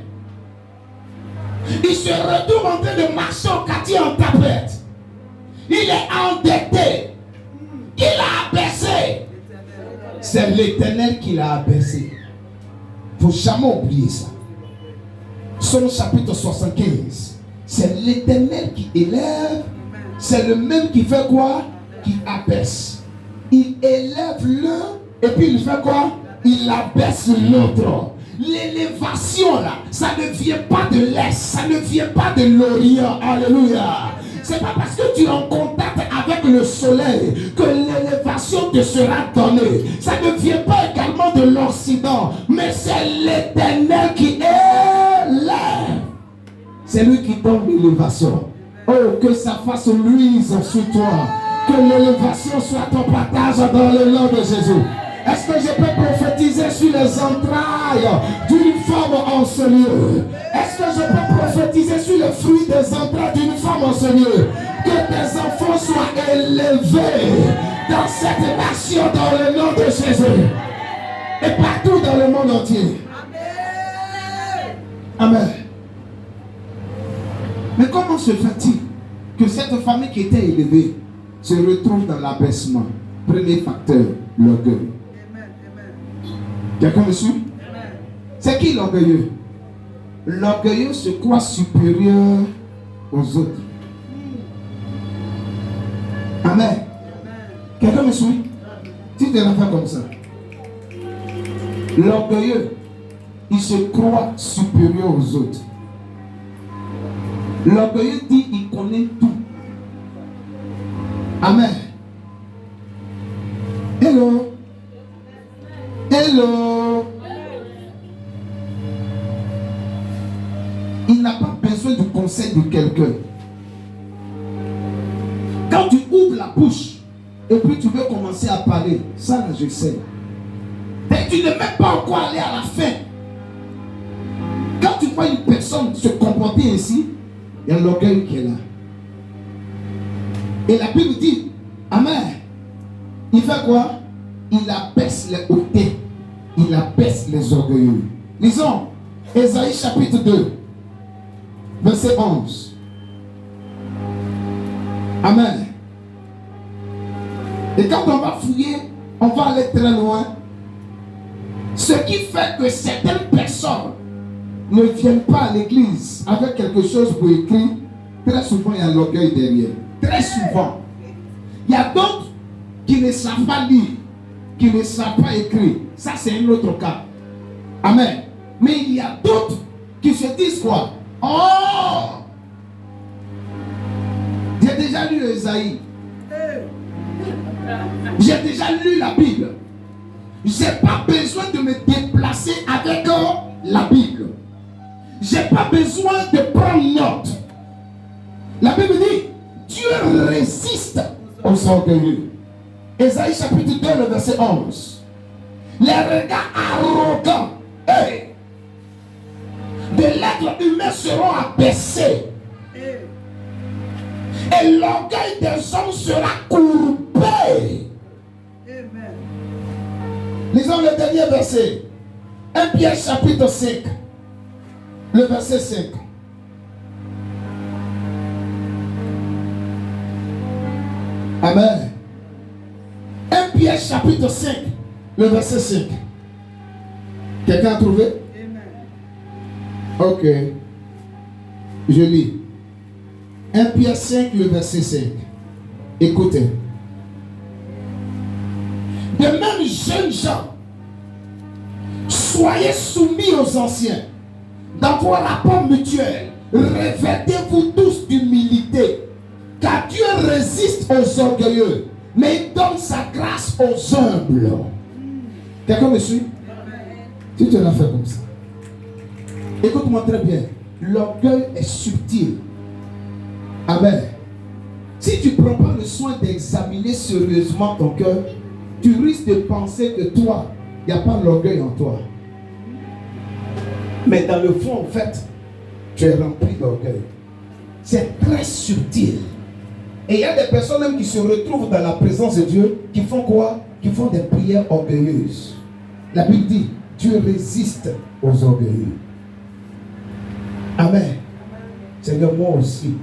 Il se retrouve en train de marcher au quartier en tapette. Il est endetté. Qui l'a abaissé? C'est l'Éternel qui l'a abaissé. Il ne faut jamais oublier ça. Psaume chapitre 75. C'est l'Éternel qui élève. C'est le même qui fait quoi? Qui abaisse. Il élève l'un et puis il fait quoi? Il abaisse l'autre. L'élévation là, ça ne vient pas de l'Est, ça ne vient pas de l'Orient. Alléluia. C'est pas parce que tu es en contact avec le soleil que l'élévation te sera donnée. Ça ne vient pas également de l'Occident, mais c'est l'Éternel qui élève. C'est lui qui donne l'élévation. Oh, que ça fasse luise sur toi. Que l'élévation soit ton partage dans le nom de Jésus. Est-ce que je peux prophétiser sur les entrailles d'une femme en ce lieu? Est-ce que je peux prophétiser sur le fruit des entrailles d'une femme en ce lieu? Que tes enfants soient élevés dans cette nation dans le nom de Jésus. Et partout dans le monde entier. Amen. Mais comment se fait-il que cette famille qui était élevée se retrouve dans l'abaissement? Premier facteur, l'orgueil. Quelqu'un me suit? C'est qui l'orgueilleux? L'orgueilleux se croit supérieur aux autres. Amen. Quelqu'un me suit? Tu te la fais comme ça. L'orgueilleux, il se croit supérieur aux autres. L'orgueilleux dit il connaît tout. Amen. Hello. Hello. Il n'a pas besoin du conseil de quelqu'un. Quand tu ouvres la bouche et puis tu veux commencer à parler, ça là je sais. Et tu n'es même pas encore allé à la fin. Quand tu vois une personne se comporter ainsi, il y a l'orgueil qui est là. Et la Bible dit, amen. Il fait quoi? Il abaisse les hautains. Il abaisse les orgueilleux. Lisons Ésaïe chapitre 2, verset 11. Amen. Et quand on va fouiller, on va aller très loin. Ce qui fait que certaines personnes ne viennent pas à l'église avec quelque chose pour écrire, très souvent il y a l'orgueil derrière. Très souvent. Il y a d'autres qui ne savent pas lire, qui ne savent pas écrire. Ça, c'est un autre cas. Amen. Mais il y a d'autres qui se disent quoi? Oh! J'ai déjà lu Esaïe. J'ai déjà lu la Bible. Je n'ai pas besoin de me déplacer avec la Bible. Je n'ai pas besoin de prendre note. La Bible dit, Dieu résiste aux orgueilleux. Esaïe chapitre 2, le verset 11. Les regards arrogants de l'être humain seront abaissés. Et l'orgueil des hommes sera courbé. Amen. Lisons le dernier verset. 1 Pierre chapitre 5. Le verset 5. Amen. 1 Pierre chapitre 5. Le verset 5. Quelqu'un a trouvé? Amen. Ok. Je lis. 1 Pierre 5, le verset 5. Écoutez. De même, jeunes gens, soyez soumis aux anciens. Dans vos rapports mutuels, revêtez-vous tous d'humilité. Car Dieu résiste aux orgueilleux, mais il donne sa grâce aux humbles. Quelqu'un me suit? Si tu l'as fait comme ça. Écoute-moi très bien. L'orgueil est subtil. Amen. Si tu ne prends pas le soin d'examiner sérieusement ton cœur, tu risques de penser que toi, il n'y a pas l'orgueil en toi. Mais dans le fond, en fait, tu es rempli d'orgueil. C'est très subtil. Et il y a des personnes même qui se retrouvent dans la présence de Dieu, qui font quoi? Qui font des prières orgueilleuses. La Bible dit, Dieu résiste aux orgueilleux. Amen. Seigneur, moi aussi,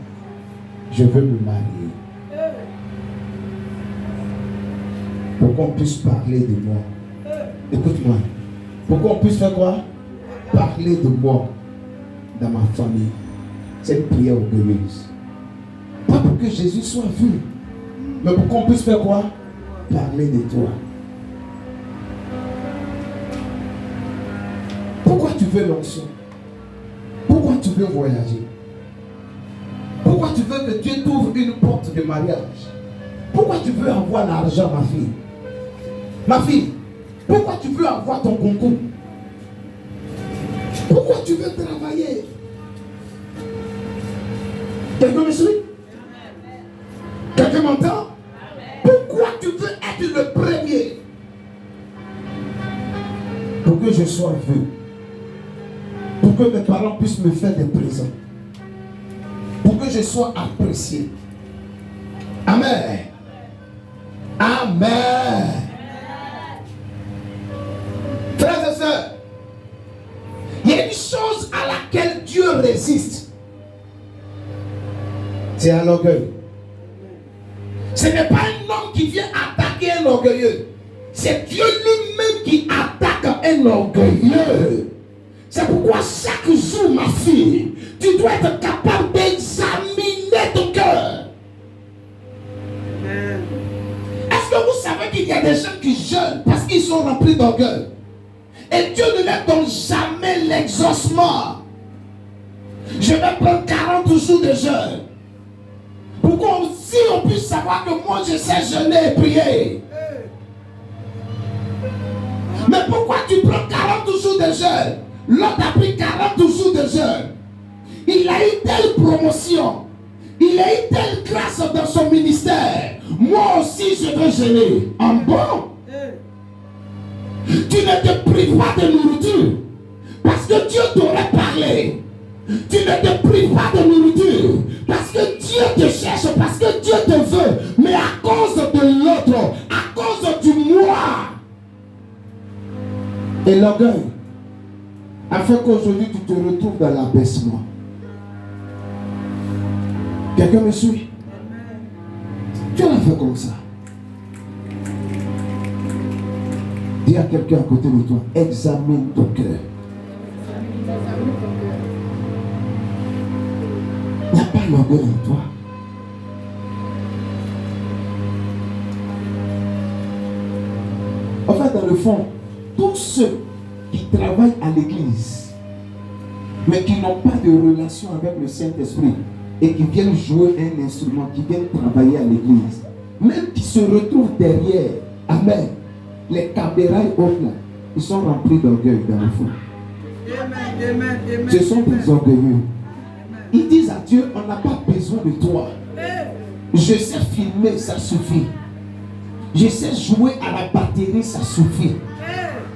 je veux me marier. Pour qu'on puisse parler de moi. Écoute-moi. Pour qu'on puisse faire quoi? Parler de moi dans ma famille. C'est une prière orgueilleuse. Pas pour que Jésus soit vu, mais pour qu'on puisse faire quoi? Parler de toi. Pourquoi tu veux l'onction? Pourquoi tu veux voyager? Pourquoi tu veux que Dieu t'ouvre une porte de mariage? Pourquoi tu veux avoir l'argent, ma fille? Ma fille, pourquoi tu veux avoir ton concours? Pourquoi tu veux travailler? Quelqu'un me suit? Quelqu'un m'entend? Pourquoi tu veux être le premier? Pour que je sois vu. Pour que mes parents puissent me faire des présents. Pour que je sois apprécié. Amen. Amen. Frères et sœurs, il y a une chose à laquelle Dieu résiste. C'est à l'orgueil. Ce n'est pas un homme qui vient attaquer un orgueilleux. C'est Dieu lui-même qui attaque un orgueilleux. C'est pourquoi chaque jour, ma fille, tu dois être capable d'examiner ton cœur. Est-ce que vous savez qu'il y a des gens qui jeûnent parce qu'ils sont remplis d'orgueil? Et Dieu ne leur donne jamais l'exaucement. Je vais prendre 40 jours de jeûne. Pourquoi aussi on puisse savoir que moi je sais jeûner et prier. Mais pourquoi tu prends 40 jours de jeûne? L'autre a pris 40 jours de jeûne. Il a eu telle promotion. Il a eu telle grâce dans son ministère. Moi aussi je veux jeûner. En bon. Tu ne te prives pas de nourriture. Parce que Dieu t'aurait parlé. Tu ne te prives pas de nourriture. Parce que Dieu te cherche. Parce que Dieu te veut. Mais à cause de l'autre. À cause du moi. Et l'orgueil a fait qu'aujourd'hui tu te retrouves dans l'abaissement. Quelqu'un me suit? Tu l'as fait comme ça. Dis à quelqu'un à côté de toi, examine ton cœur. l'orgueil en toi. En fait, dans le fond, tous ceux qui travaillent à l'église, mais qui n'ont pas de relation avec le Saint-Esprit, et qui viennent jouer un instrument, qui viennent travailler à l'église, même qui se retrouvent derrière, amen, les caméras et autres là, ils sont remplis d'orgueil dans le fond. Ce sont des orgueilleux. Ils disent à Dieu, on n'a pas besoin de toi. Je sais filmer, ça suffit. Je sais jouer à la batterie, ça suffit.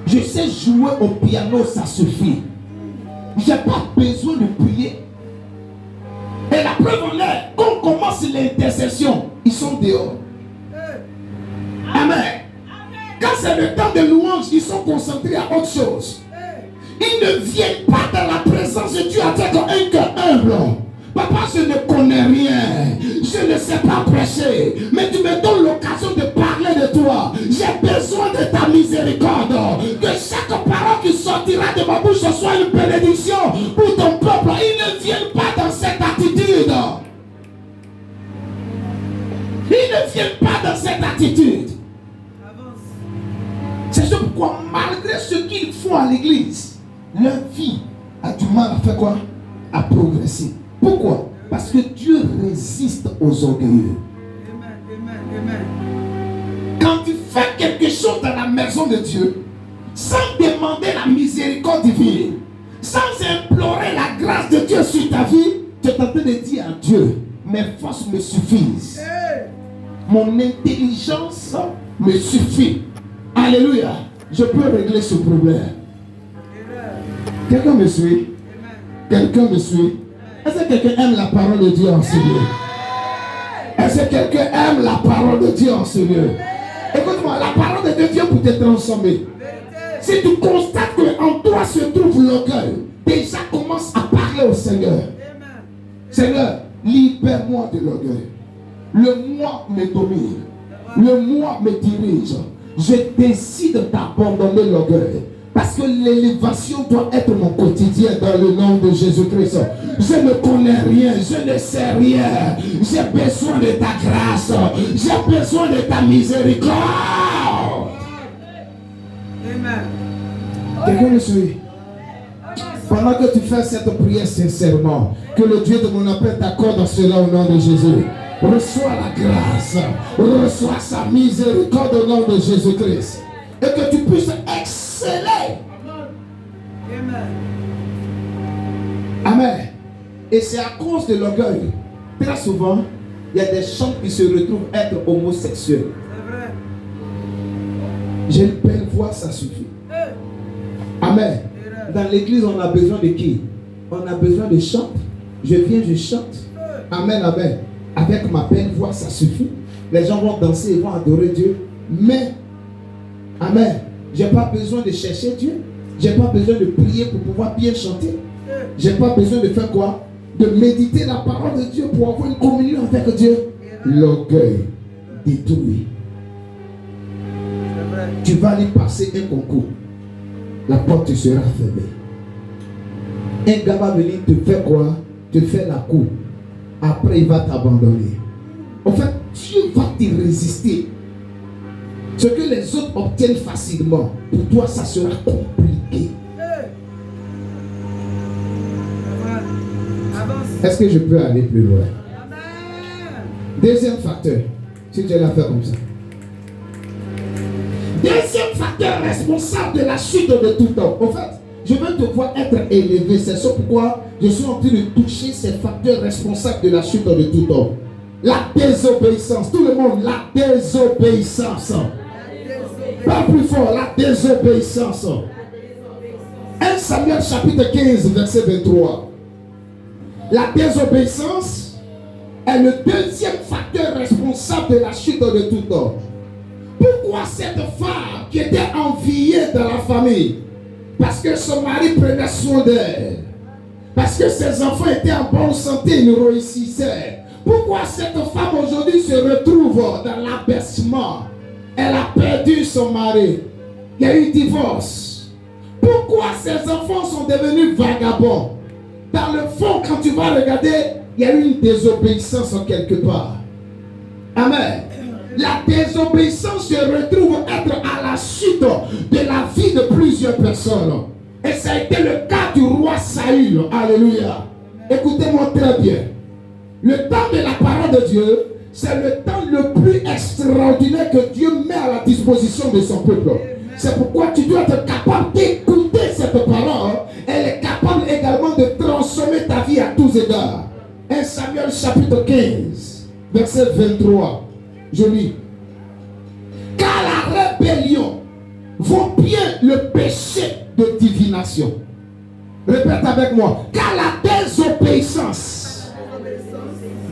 Je sais jouer au piano, ça suffit. Je n'ai pas besoin de prier. Et la preuve en est, quand on commence l'intercession, ils sont dehors. Amen. Quand c'est le temps de louange, ils sont concentrés à autre chose. Ils ne viennent pas dans la présence de Dieu avec un cœur humble. Papa, je ne connais rien. Je ne sais pas prêcher. Mais tu me donnes l'occasion de parler de toi. J'ai besoin de ta miséricorde. Que chaque parole qui sortira de ma bouche soit une bénédiction pour ton peuple. Ils ne viennent pas dans cette attitude. Ils ne viennent pas dans cette attitude. C'est pourquoi, malgré ce qu'ils font à l'église, leur vie a du mal à faire quoi? À progresser. Pourquoi? Parce que Dieu résiste aux orgueilleux. Quand tu fais quelque chose dans la maison de Dieu, sans demander la miséricorde divine, sans implorer la grâce de Dieu sur ta vie, tu es en train de dire à Dieu, mes forces me suffisent. Mon intelligence me suffit. Alléluia. Je peux régler ce problème. Quelqu'un me suit? Quelqu'un me suit? Est-ce que quelqu'un aime la parole de Dieu en ce lieu? Est-ce que quelqu'un aime la parole de Dieu en ce lieu? Écoute-moi, la parole de Dieu vient pour te transformer. Si tu constates qu'en toi se trouve l'orgueil, déjà commence à parler au Seigneur. Seigneur, libère-moi de l'orgueil. Le moi me domine. Le moi me dirige. Je décide d'abandonner l'orgueil. Parce que l'élévation doit être mon quotidien dans le nom de Jésus-Christ. Je ne connais rien, je ne sais rien. J'ai besoin de ta grâce. J'ai besoin de ta miséricorde. Amen. Quelqu'un me suit? Pendant que tu fais cette prière sincèrement, que le Dieu de mon appel t'accorde cela au nom de Jésus. Reçois la grâce, reçois sa miséricorde au nom de Jésus-Christ. Et que tu puisses exceller. Amen. Et c'est à cause de l'orgueil. Très souvent, il y a des gens qui se retrouvent être homosexuels. J'ai une belle voix, ça suffit. Amen. Dans l'église, on a besoin de qui? On a besoin de chant. Je viens, je chante. Amen, amen. Avec ma belle voix, ça suffit. Les gens vont danser, ils vont adorer Dieu. Mais, amen, je n'ai pas besoin de chercher Dieu. Je n'ai pas besoin de prier pour pouvoir bien chanter. Je n'ai pas besoin de faire quoi? De méditer la parole de Dieu pour avoir une communion avec Dieu. L'orgueil détruit. Tu vas aller passer un concours. La porte sera fermée. Un gars va venir te faire quoi? Te faire la cour. Après, il va t'abandonner. En fait, Dieu va te résister. Ce que les autres obtiennent facilement, pour toi, ça sera compliqué. Est-ce que je peux aller plus loin? Deuxième facteur, si tu l'as fait comme ça. Deuxième facteur responsable de la chute de tout temps. En fait, je veux te voir être élevé. C'est ça pourquoi je suis en train de toucher ces facteurs responsables de la chute de tout temps. La désobéissance. Tout le monde, la désobéissance. Pas plus fort, la désobéissance. 1 Samuel chapitre 15, verset 23. La désobéissance est le deuxième facteur responsable de la chute de tout temps. Pourquoi cette femme qui était enviée dans la famille? Parce que son mari prenait soin d'elle. Parce que ses enfants étaient en bonne santé, ils réussissaient. Pourquoi cette femme aujourd'hui se retrouve dans l'abaissement? Elle a perdu son mari. Il y a eu divorce. Pourquoi ses enfants sont devenus vagabonds? Dans le fond, quand tu vas regarder, il y a eu une désobéissance en quelque part. Amen. La désobéissance se retrouve être à la suite de la vie de plusieurs personnes. Et ça a été le cas du roi Saül. Alléluia. Écoutez-moi très bien. Le temps de la parole de Dieu, c'est le temps le plus extraordinaire que Dieu met à la disposition de son peuple. C'est pourquoi tu dois être capable d'écouter cette parole. Elle est capable également de transformer ta vie à tous égards. 1 Samuel chapitre 15, verset 23. Je lis. Car la rébellion vaut bien le péché de divination. Répète avec moi. Car la désobéissance.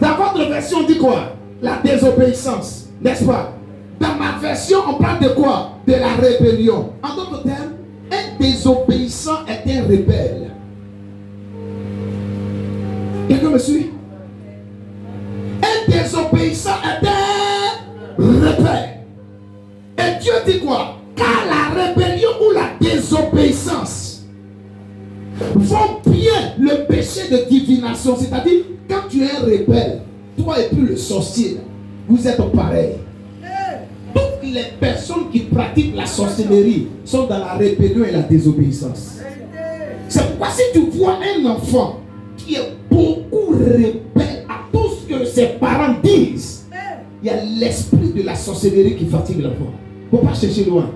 Dans votre version, on dit quoi? La désobéissance. N'est-ce pas? Dans ma version, on parle de quoi? De la rébellion. En d'autres termes, un désobéissant est un rebelle. Quelqu'un me suit? Un désobéissant est un rebelle. Et Dieu dit quoi? Car la rébellion ou la désobéissance vont bien le péché de divination. C'est-à-dire, quand tu es un rebelle, toi et puis le sorcier, vous êtes pareils. Toutes les personnes qui pratiquent la sorcellerie sont dans la rébellion et la désobéissance. C'est pourquoi si tu vois un enfant qui est beaucoup rebelle à tout ce que ses parents disent, il y a l'esprit de la sorcellerie qui fatigue l'enfant. Il ne faut pas chercher loin.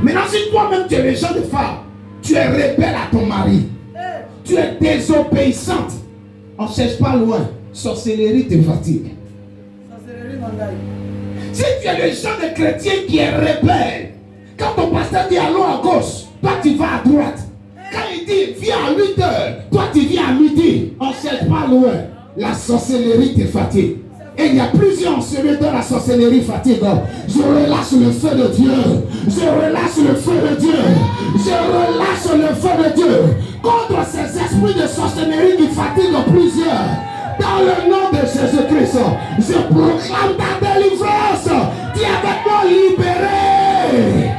Maintenant, si toi-même tu es le genre de femme, tu es rebelle à ton mari, tu es désobéissante, on ne cherche pas loin. Sorcellerie te fatigue. Si tu es le genre de chrétien qui est rebelle, quand ton pasteur dit allons à gauche, toi tu vas à droite. Quand il dit viens à 8 heures, toi tu viens à midi. On ne cherche pas loin. La sorcellerie te fatigue. Et il y a plusieurs celui dont la sorcellerie fatigue. Je relâche le feu de Dieu. Je relâche le feu de Dieu. Je relâche le feu de Dieu contre ces esprits de sorcellerie qui fatiguent plusieurs. Dans le nom de Jésus-Christ, je proclame ta délivrance. Dis avec moi libéré.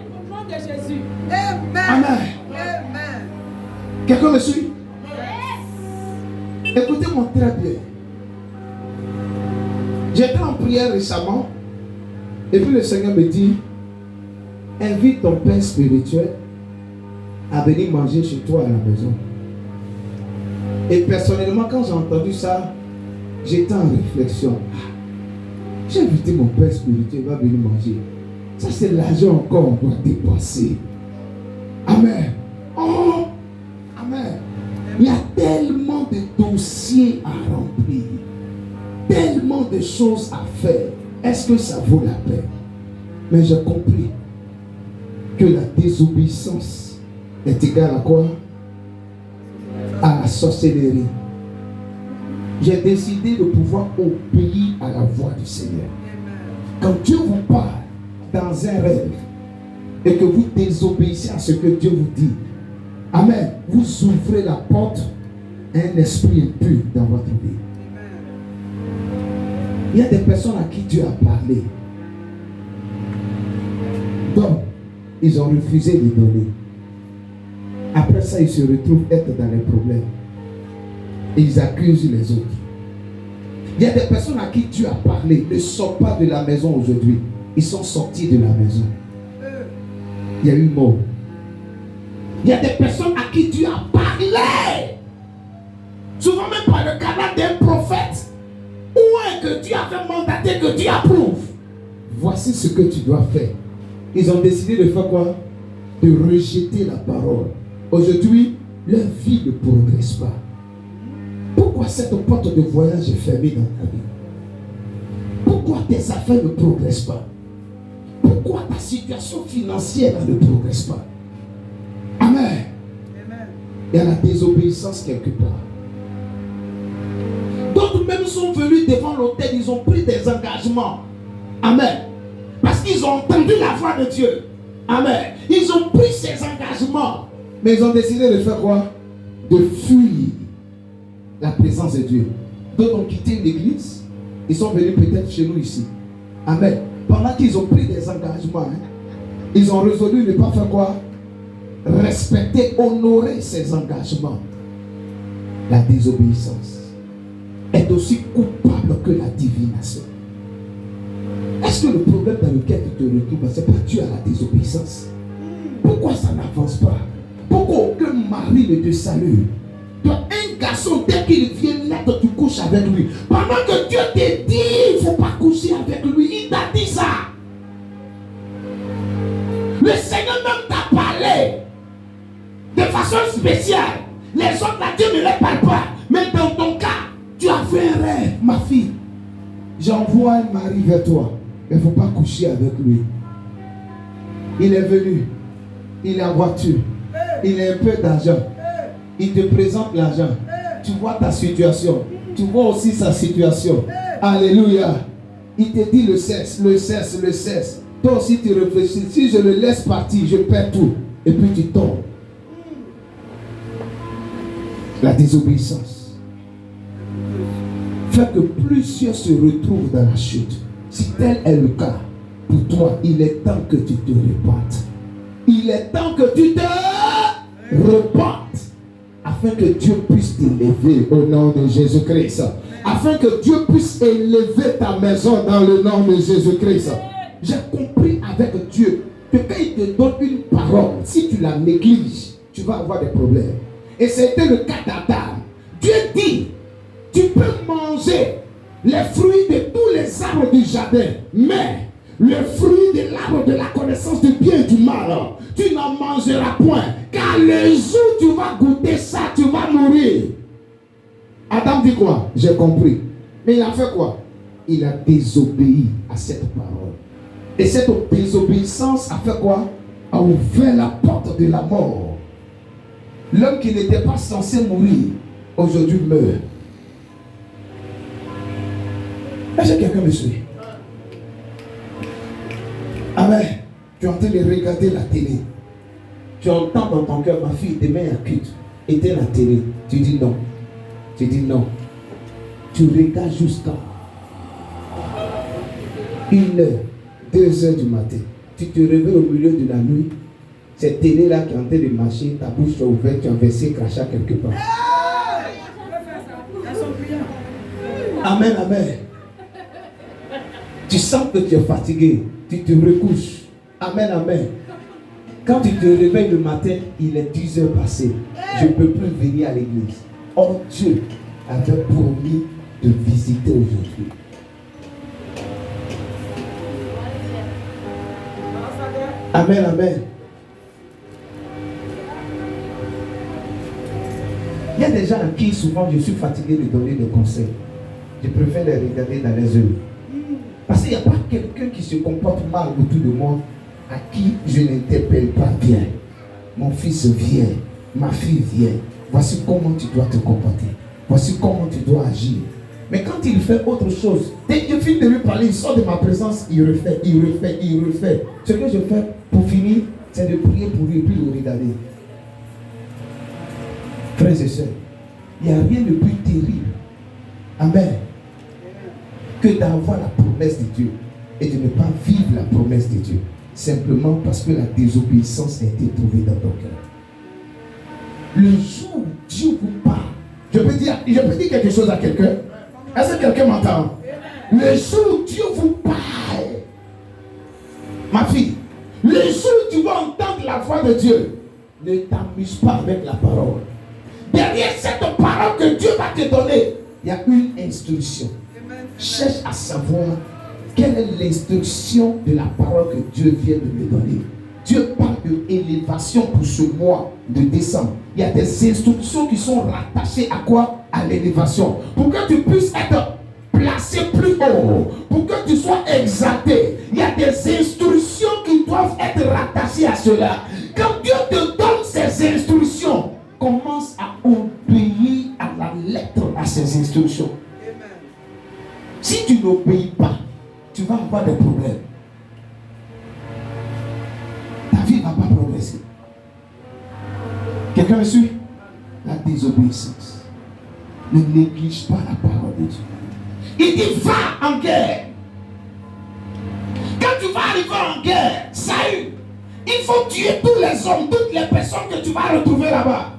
Au nom de Jésus. Amen. Amen. Amen. Quelqu'un me suit? Écoutez-moi très bien. J'étais en prière récemment et puis le Seigneur me dit, invite ton père spirituel à venir manger chez toi à la maison. Et personnellement, quand j'ai entendu ça, j'étais en réflexion. J'ai invité mon père spirituel, il va venir manger. Ça, c'est l'argent encore qu'on doit dépenser. Amen. Oh, amen. Il y a tellement de dossiers à remplir, tellement de choses à faire. Est-ce que ça vaut la peine? Mais j'ai compris que la désobéissance est égale à quoi? À la sorcellerie. J'ai décidé de pouvoir obéir à la voix du Seigneur. Quand Dieu vous parle dans un rêve et que vous désobéissez à ce que Dieu vous dit, amen, vous ouvrez la porte à un esprit impur dans votre vie. Il y a des personnes à qui Dieu a parlé, donc ils ont refusé de donner. Après ça, ils se retrouvent être dans les problèmes. Et ils accusent les autres. Il y a des personnes à qui Dieu a parlé, ne sortent pas de la maison aujourd'hui. Ils sont sortis de la maison. Il y a eu mort. Il y a des personnes à qui Dieu a parlé. Souvent même par le canal d'un prophète. Ou un que Dieu avait mandaté, que Dieu approuve. Voici ce que tu dois faire. Ils ont décidé de faire quoi? De rejeter la parole. Aujourd'hui, leur vie ne progresse pas. Pourquoi cette porte de voyage est fermée dans ta vie? Pourquoi tes affaires ne progressent pas? Pourquoi ta situation financière ne progresse pas? Amen. Amen. Il y a la désobéissance quelque part. D'autres même sont venus devant l'autel, ils ont pris des engagements. Amen. Parce qu'ils ont entendu la voix de Dieu. Amen. Ils ont pris ces engagements. Mais ils ont décidé de faire quoi? De fuir la présence de Dieu. D'autres ont quitté l'église. Ils sont venus peut-être chez nous ici. Amen. Pendant qu'ils ont pris des engagements, ils ont résolu de ne pas faire quoi? respecter, honorer ses engagements. La désobéissance est aussi coupable que la divination. Est-ce que le problème dans lequel tu te retrouves, c'est pas dû à la désobéissance? Pourquoi ça n'avance pas? Pourquoi aucun mari ne te salue? Toi, un garçon, dès qu'il vient naître, tu couches avec lui. Pendant que Dieu te dit, il ne faut pas coucher avec lui. Il t'a dit ça. Le Seigneur même t'a parlé de façon spéciale. Les autres, là, Dieu ne les parle pas. Mais dans ton cas, tu as fait un rêve, ma fille. J'envoie un mari vers toi. Il ne faut pas coucher avec lui. Il est venu. Il est en voiture. Il a un peu d'argent. Il te présente l'argent. Tu vois ta situation. Tu vois aussi sa situation. Alléluia. Il te dit le cesse, le cesse, le cesse. Toi aussi tu réfléchis. Si je le laisse partir, je perds tout. Et puis tu tombes. La désobéissance fait que plusieurs se retrouvent dans la chute. Si tel est le cas, pour toi, il est temps que tu te repentes. Il est temps que tu te repentes. Afin que Dieu puisse t'élever au nom de Jésus-Christ. Afin que Dieu puisse élever ta maison dans le nom de Jésus-Christ. J'ai compris avec Dieu que quand il te donne une parole, si tu la négliges, tu vas avoir des problèmes. Et c'était le cas d'Adam. Dieu dit, tu peux manger les fruits de tous les arbres du jardin, mais le fruit de l'arbre de la connaissance du bien et du mal, tu n'en mangeras point. Car le jour où tu vas goûter ça, tu vas mourir. Adam dit quoi? J'ai compris. Mais il a fait quoi? Il a désobéi à cette parole. Et cette désobéissance a fait quoi? A ouvert la porte de la mort. L'homme qui n'était pas censé mourir, aujourd'hui meurt. Est-ce que quelqu'un me suit? Amen. Tu es en train de regarder la télé. Tu entends dans ton cœur, ma fille, demain à culte, éteins la télé. Tu dis non. Tu dis non. Tu regardes jusqu'à 1h, 2h du matin. Tu te réveilles au milieu de la nuit. Cette télé-là qui est en train de marcher, ta bouche est ouverte, tu as versé crachat quelque part. Amen, amen. Tu sens que tu es fatigué, tu te recouches. Amen, amen. Quand tu te réveilles le matin, il est 10 heures passées. Je ne peux plus venir à l'église. Or, Dieu avait promis de visiter aujourd'hui. Amen, amen. Il y a des gens à qui souvent je suis fatigué de donner des conseils. Je préfère les regarder dans les yeux. Parce qu'il n'y a pas quelqu'un qui se comporte mal autour de moi à qui je n'interpelle pas bien. Mon fils vient, ma fille vient. Voici comment tu dois te comporter. Voici comment tu dois agir. Mais quand il fait autre chose, dès que je finis de lui parler, il sort de ma présence, il refait. Ce que je fais pour finir, c'est de prier pour lui et puis le regarder. Frères et sœurs, il n'y a rien de plus terrible. Amen. Que d'avoir la promesse de Dieu et de ne pas vivre la promesse de Dieu. Simplement parce que la désobéissance a été trouvée dans ton cœur. Le jour où Dieu vous parle, je peux dire quelque chose à quelqu'un. Est-ce que quelqu'un m'entend? Le jour où Dieu vous parle, ma fille, le jour où tu vas entendre la voix de Dieu, ne t'amuse pas avec la parole. Derrière cette parole que Dieu va te donner, il y a une instruction. Cherche à savoir quelle est l'instruction de la parole que Dieu vient de me donner. Dieu parle de élévation pour ce mois de décembre. Il y a des instructions qui sont rattachées à quoi? À l'élévation. Pour que tu puisses être placé plus haut, pour que tu sois exalté, il y a des instructions qui doivent être rattachées à cela. Quand Dieu te donne ces instructions, commence à obéir à la lettre à ces instructions. Si tu n'obéis pas, tu vas avoir des problèmes. Ta vie ne va pas progresser. Quelqu'un me suit? La désobéissance. Ne néglige pas la parole de Dieu. Il dit va en guerre. Quand tu vas arriver en guerre, Saül, il Il faut tuer tous les hommes, toutes les personnes que tu vas retrouver là-bas.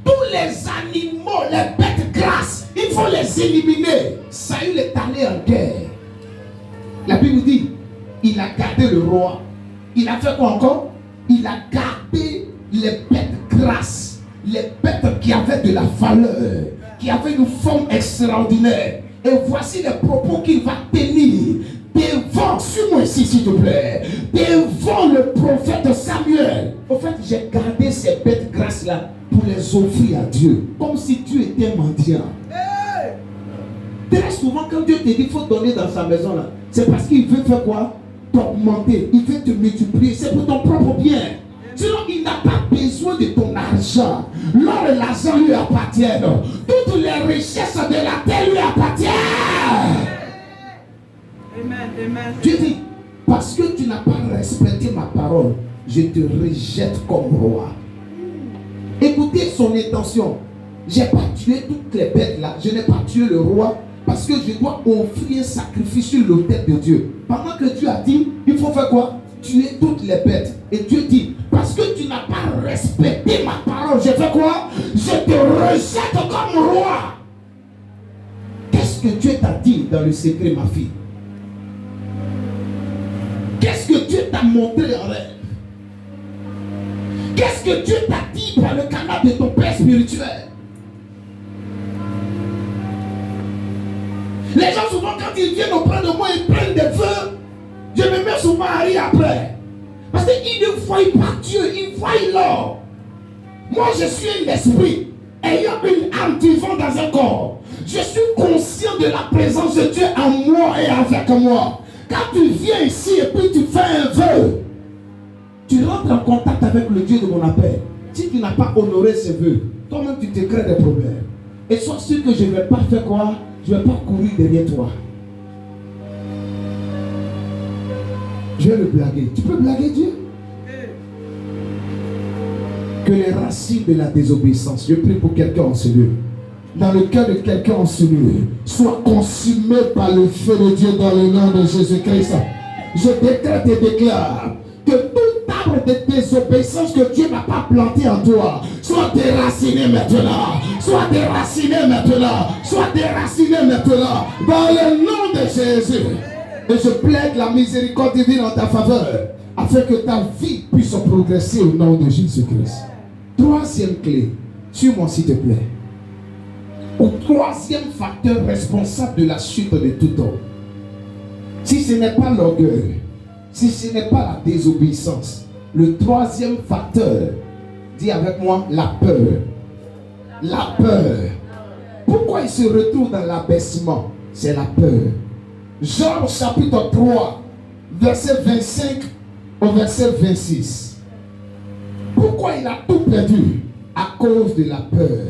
Tous les animaux, les bêtes grasses, il faut les éliminer. Saül est allé en guerre. La Bible dit, il a gardé le roi. Il a fait quoi encore? Il a gardé les bêtes grasses, les bêtes qui avaient de la valeur, qui avaient une forme extraordinaire. Et voici les propos qu'il va tenir devant, suis-moi ici s'il te plaît, devant le prophète Samuel. En fait, j'ai gardé ces bêtes grasses là pour les offrir à Dieu, comme si Dieu était mendiant. Très souvent, quand Dieu te dit qu'il faut donner dans sa maison là, c'est parce qu'il veut faire quoi? T'augmenter, il veut te multiplier, c'est pour ton propre bien. Sinon, il n'a pas besoin de ton argent. L'or et l'argent lui appartiennent. Toutes les richesses de la terre lui appartiennent. Amen, amen. Dieu dit, parce que tu n'as pas respecté ma parole, je te rejette comme roi. Écoutez son intention. Je n'ai pas tué toutes les bêtes là. Je n'ai pas tué le roi parce que je dois offrir un sacrifice sur l'autel de Dieu. Pendant que Dieu a dit, il faut faire quoi? Tuer toutes les bêtes. Et Dieu dit, parce que tu n'as pas respecté ma parole, je fais quoi? Je te rejette comme roi. Qu'est-ce que Dieu t'a dit dans le secret, ma fille? Qu'est-ce que Dieu t'a montré en rêve? Qu'est-ce que Dieu t'a dit par le canal de ton père spirituel? Les gens souvent quand ils viennent auprès de moi, ils prennent des feux. Je me mets souvent à rire après. Parce qu'ils ne voient pas Dieu, ils voient l'or. Moi je suis un esprit ayant une âme vivante dans un corps. Je suis conscient de la présence de Dieu en moi et avec moi. Quand tu viens ici et puis tu fais un vœu, tu rentres en contact avec le Dieu de mon appel. Si tu n'as pas honoré ce vœu, toi-même tu te crées des problèmes. Et sois sûr que je ne vais pas faire quoi? Je ne vais pas courir derrière toi. Je vais le blaguer. Tu peux blaguer Dieu? Que les racines de la désobéissance, je prie pour quelqu'un en ce lieu, dans le cœur de quelqu'un en ce lieu, soient consumées par le feu de Dieu dans le nom de Jésus-Christ. Je décrète et déclare que tout arbre de désobéissance que Dieu n'a pas planté en toi soit déraciné maintenant, soit déraciné maintenant, soit déraciné maintenant dans le nom de Jésus. Et je plaide la miséricorde divine en ta faveur afin que ta vie puisse progresser au nom de Jésus-Christ. Troisième clé, suis-moi s'il te plaît. Au troisième facteur responsable de la chute de tout homme. Si ce n'est pas l'orgueil, si ce n'est pas la désobéissance, le troisième facteur, dis avec moi, la peur. La peur. Pourquoi il se retrouve dans l'abaissement? C'est la peur. Job chapitre 3, verset 25 au verset 26. Pourquoi il a tout perdu? À cause de la peur.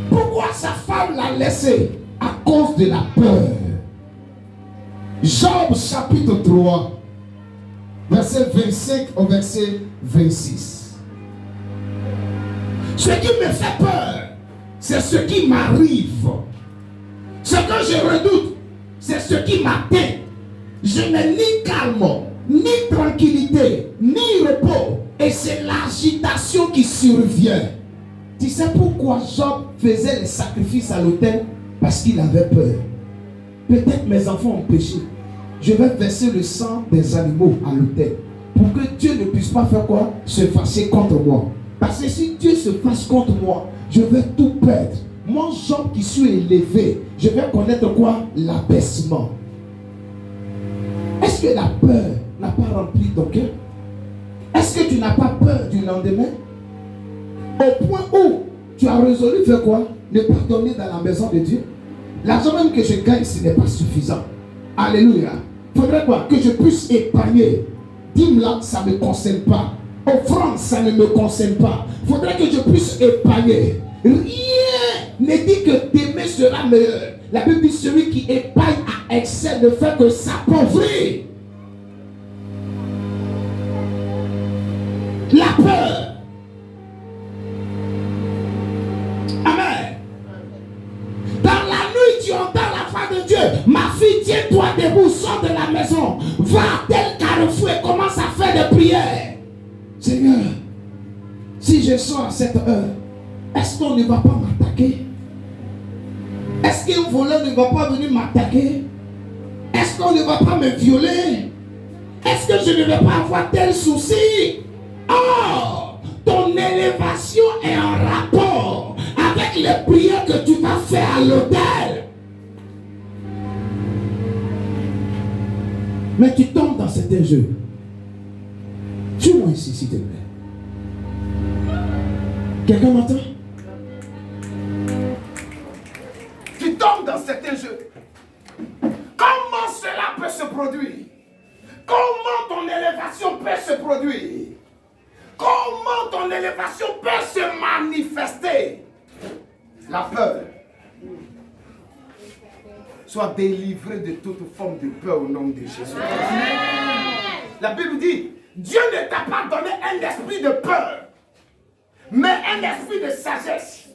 Pourquoi sa femme l'a laissé? À cause de la peur. Job chapitre 3, verset 25 au verset 26. Ce qui me fait peur, c'est ce qui m'arrive. Ce que je redoute, c'est ce qui m'atteint. Je n'ai ni calme, ni tranquillité, ni repos. Et c'est l'agitation qui survient. Tu sais pourquoi Job faisait les sacrifices à l'autel? Parce qu'il avait peur. Peut-être mes enfants ont péché. Je vais verser le sang des animaux à l'autel. Pour que Dieu ne puisse pas faire quoi? Se fâcher contre moi. Parce que si Dieu se fâche contre moi, je vais tout perdre. Moi, Job qui suis élevé, je vais connaître quoi? L'abaissement. Est-ce que la peur n'a pas rempli ton cœur? Est-ce que tu n'as pas peur du lendemain? Au point où tu as résolu faire quoi? Ne pas donner dans la maison de Dieu. L'argent même que je gagne, ce n'est pas suffisant. Alléluia. Il faudrait quoi? Que je puisse épargner. Dîme là, ça ne me concerne pas. Offrande, ça ne me concerne pas. Il faudrait que je puisse épargner. Rien ne dit que demain sera meilleur. La Bible dit celui qui épargne à excès ne fait que s'appauvrir. La peur. Amen. Dans la nuit, tu entends la voix de Dieu. Ma fille, tiens-toi debout, sors de la maison. Va à tel carrefour et commence à faire soir à cette heure, est-ce qu'on ne va pas m'attaquer? Est-ce qu'un voleur ne va pas venir m'attaquer? Est-ce qu'on ne va pas me violer? Est-ce que je ne vais pas avoir tel souci? Oh, ton élévation est en rapport avec les prières que tu vas faire à l'autel. Mais tu tombes dans certains jeux. Suis-moi ici, s'il te plaît. Quelqu'un m'entend? Tu tombes dans certains jeux. Comment cela peut se produire? Comment ton élévation peut se produire? Comment ton élévation peut se manifester? La peur. Sois délivré de toute forme de peur au nom de Jésus. La Bible dit, Dieu ne t'a pas donné un esprit de peur, mais un esprit de sagesse,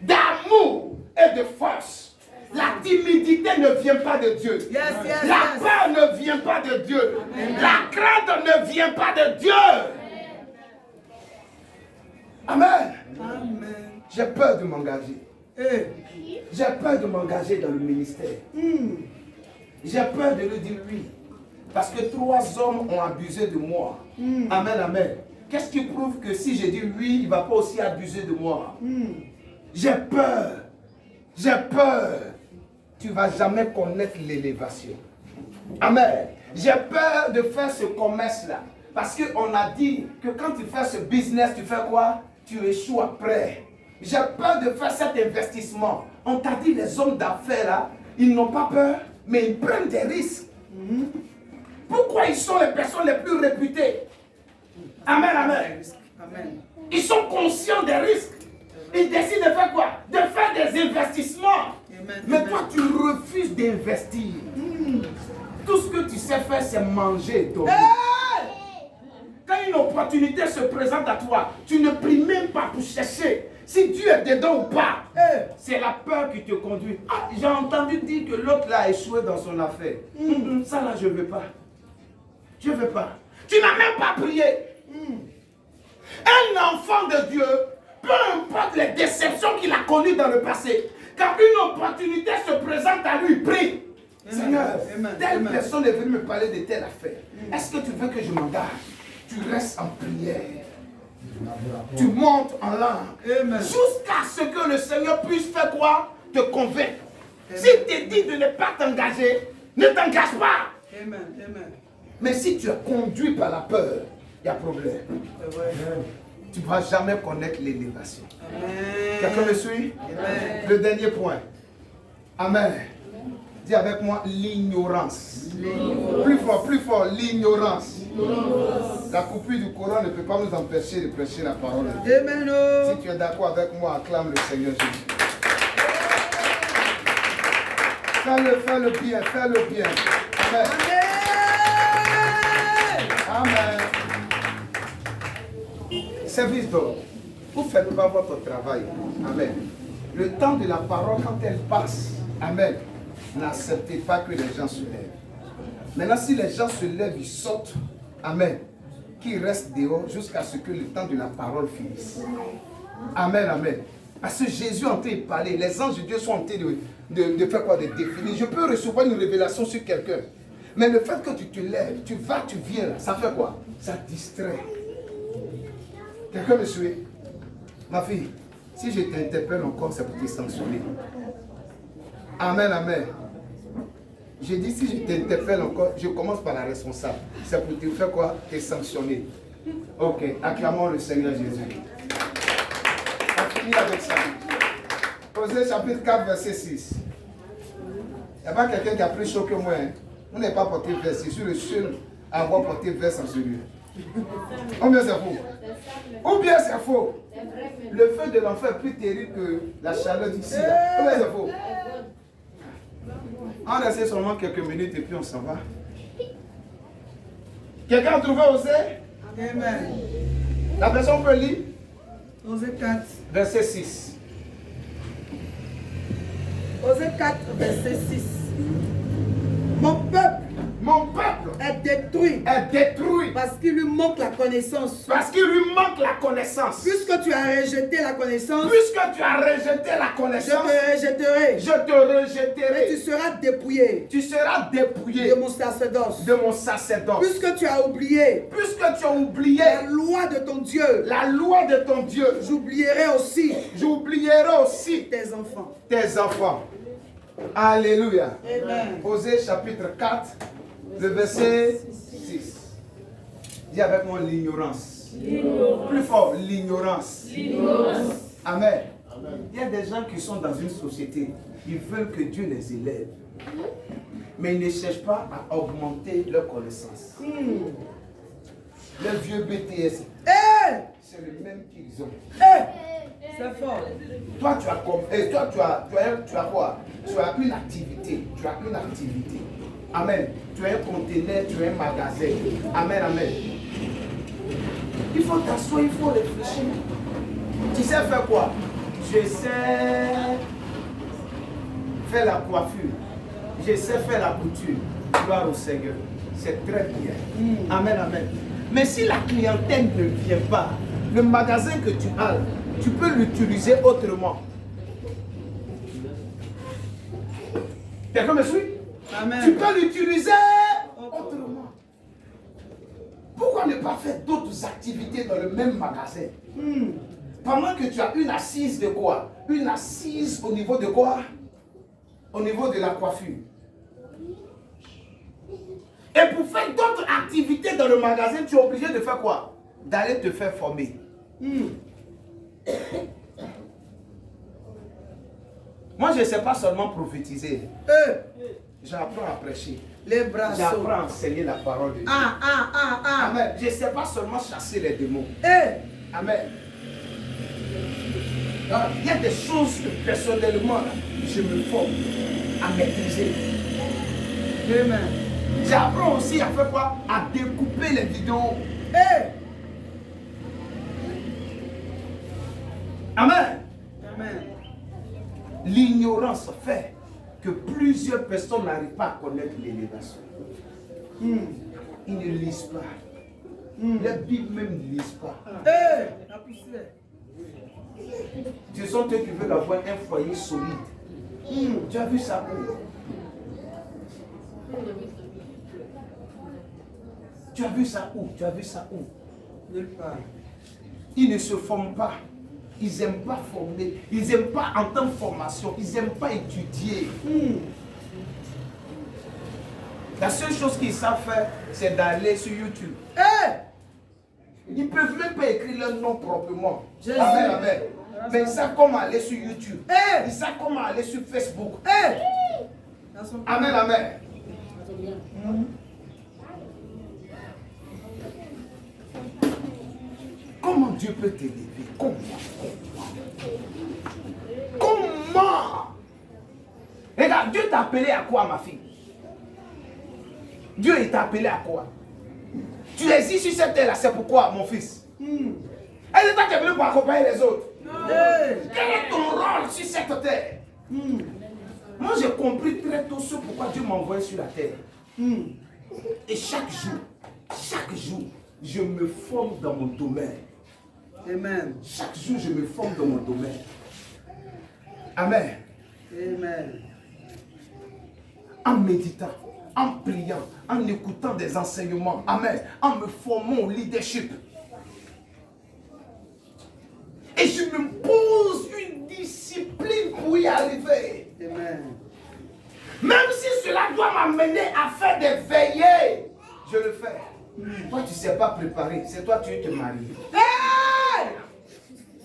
d'amour et de force. La timidité ne vient pas de Dieu. La peur ne vient pas de Dieu. La crainte ne vient pas de Dieu. Amen. J'ai peur de m'engager. J'ai peur de m'engager dans le ministère. J'ai peur de le dire oui. Parce que 3 hommes ont abusé de moi. Amen, amen. Qu'est-ce qui prouve que si je dis oui, il ne va pas aussi abuser de moi? J'ai peur. J'ai peur. Tu ne vas jamais connaître l'élévation. Amen. J'ai peur de faire ce commerce-là. Parce qu'on a dit que quand tu fais ce business, tu fais quoi? Tu échoues après. J'ai peur de faire cet investissement. On t'a dit les hommes d'affaires là, ils n'ont pas peur, mais ils prennent des risques. Pourquoi ils sont les personnes les plus réputées? Amen, amen. Ils sont conscients des risques. Ils décident de faire quoi? De faire des investissements. Mais toi, tu refuses d'investir. Tout ce que tu sais faire, c'est manger et dormir. Quand une opportunité se présente à toi, tu ne pries même pas pour chercher si Dieu est dedans ou pas. C'est la peur qui te conduit. Ah, j'ai entendu dire que l'autre là a échoué dans son affaire. Ça là, je ne veux pas. Je ne veux pas. Tu n'as même pas prié. Un enfant de Dieu, peu importe les déceptions qu'il a connues dans le passé, quand une opportunité se présente à lui, prie. Seigneur, telle personne est venue me parler de telle affaire. Est-ce que tu veux que je m'engage? Tu restes en prière. Tu montes en langue. Jusqu'à ce que le Seigneur puisse faire quoi? Te convaincre. S'il te dit de ne pas t'engager, ne t'engage pas. Mais si tu es conduit par la peur, il y a problème. Tu ne vas jamais connaître l'élévation. Quelqu'un me suit? Le dernier point. Amen. Dis avec moi l'ignorance. Plus fort, l'ignorance. La coupure du Coran ne peut pas nous empêcher de prêcher la parole. Si tu es d'accord avec moi, acclame le Seigneur Jésus. Fais-le bien, fais-le bien. Amen. Amen. Service d'ordre. Vous ne faites pas votre travail. Amen. Le temps de la parole, quand elle passe, amen, n'acceptez pas que les gens se lèvent. Maintenant, si les gens se lèvent, ils sortent, amen, qu'ils restent dehors jusqu'à ce que le temps de la parole finisse. Amen, amen. Parce que Jésus est en train de parler, les anges de Dieu sont en train de faire quoi? De définir. Je peux recevoir une révélation sur quelqu'un. Mais le fait que tu te lèves, tu vas, tu viens, ça fait quoi? Ça distrait. Quelqu'un me suit? Ma fille, si je t'interpelle encore, c'est pour te sanctionner. Amen, amen. J'ai dit, si je t'interpelle encore, je commence par la responsable. C'est pour te faire quoi? Te sanctionner. Ok, acclamons le Seigneur Jésus. On finit avec ça. Osée chapitre 4, verset 6. Il n'y a pas quelqu'un qui a pris chaud que moi. Hein? On n'est pas porté vers. Je suis le seul à avoir porté vers en ce lieu. Ou bien c'est faux? Ou bien c'est faux? Le feu de l'enfer est plus terrible que la chaleur d'ici. Ou bien c'est faux? On reste seulement quelques minutes et puis on s'en va. Quelqu'un a trouvé Osée? Amen. La personne peut lire? Osée 4. Verset 6. Osée 4, verset 6. Mon peuple est détruit. est détruit. Parce qu'il lui manque la connaissance. Parce qu'il lui manque la connaissance. Puisque tu as rejeté la connaissance, Puisque tu as rejeté la je connaissance, te rejetterai. je te Et rejetterai. tu seras dépouillé Tu seras dépouillé de mon sacerdoce. de mon sacerdoce. Puisque tu as oublié Puisque tu as oublié la loi de ton Dieu, la loi de ton Dieu, j'oublierai aussi j'oublierai aussi tes enfants. tes enfants. Alléluia. Amen. Osée chapitre 4, le verset 6. Dis avec moi l'ignorance. Plus fort, l'ignorance. Amen. Il y a des gens qui sont dans une société, ils veulent que Dieu les élève, mais ils ne cherchent pas à augmenter leur connaissance. Le vieux BTS, c'est le même qu'ils ont. C'est fort. Toi, tu as compris. Toi, tu as quoi? Tu as une activité. Tu as une activité. Amen. Tu as un conteneur, tu as un magasin. Amen, amen. Il faut t'asseoir, il faut réfléchir. Tu sais faire quoi? Je sais faire la coiffure. Je sais faire la couture. Gloire au Seigneur. C'est très bien. Amen, amen. Mais si la clientèle ne vient pas, le magasin que tu as, tu peux l'utiliser autrement. Quelqu'un me suit? Amen. Tu peux l'utiliser autrement. Pourquoi ne pas faire d'autres activités dans le même magasin? Pendant que tu as une assise de quoi? Une assise au niveau de quoi? Au niveau de la coiffure. Et pour faire d'autres activités dans le magasin, tu es obligé de faire quoi? D'aller te faire former. Moi, je ne sais pas seulement prophétiser. J'apprends à prêcher. Les bras J'apprends à enseigner la parole de Dieu. Amen. Je ne sais pas seulement chasser les démons. Amen. Alors, il y a des choses que personnellement, là, je me forme à maîtriser. Amen. J'apprends aussi à faire quoi? À découper les vidéos. Amen. Amen. L'ignorance fait que plusieurs personnes n'arrivent pas à connaître l'élévation. Ils ne lisent pas. La Bible même ne lisent pas. La poussière. Ce sont eux qui veulent avoir un foyer solide. Tu as vu ça où? Tu as vu ça où? Tu as vu ça où? Nulle part. Ils ne se forment pas. Ils n'aiment pas former. Ils n'aiment pas entendre formation. Ils n'aiment pas étudier. La seule chose qu'ils savent faire, c'est d'aller sur YouTube. Ils ne peuvent même pas écrire leur nom proprement. Jésus. Amen, amen. Mais ils savent comment aller sur YouTube. Ils savent comment aller sur Facebook. Amen, amen. Comment Dieu peut t'élever? Comment? Comment? Regarde, Dieu t'a appelé à quoi, ma fille? Dieu t'a appelé à quoi? Tu existes sur cette terre-là, c'est pourquoi, mon fils? Est-ce que tu es venu pour accompagner les autres? Quel est ton rôle sur cette terre? Moi, j'ai compris très tôt ce pourquoi Dieu m'a envoyé sur la terre. Et chaque jour, je me forme dans mon domaine. Amen. Chaque jour, je me forme dans mon domaine. Amen. Amen. En méditant, en priant, en écoutant des enseignements. Amen. En me formant au leadership. Et je me pose une discipline pour y arriver. Amen. Même si cela doit m'amener à faire des veillées, je le fais. Toi, tu ne sais pas préparer. C'est toi, tu veux te marier.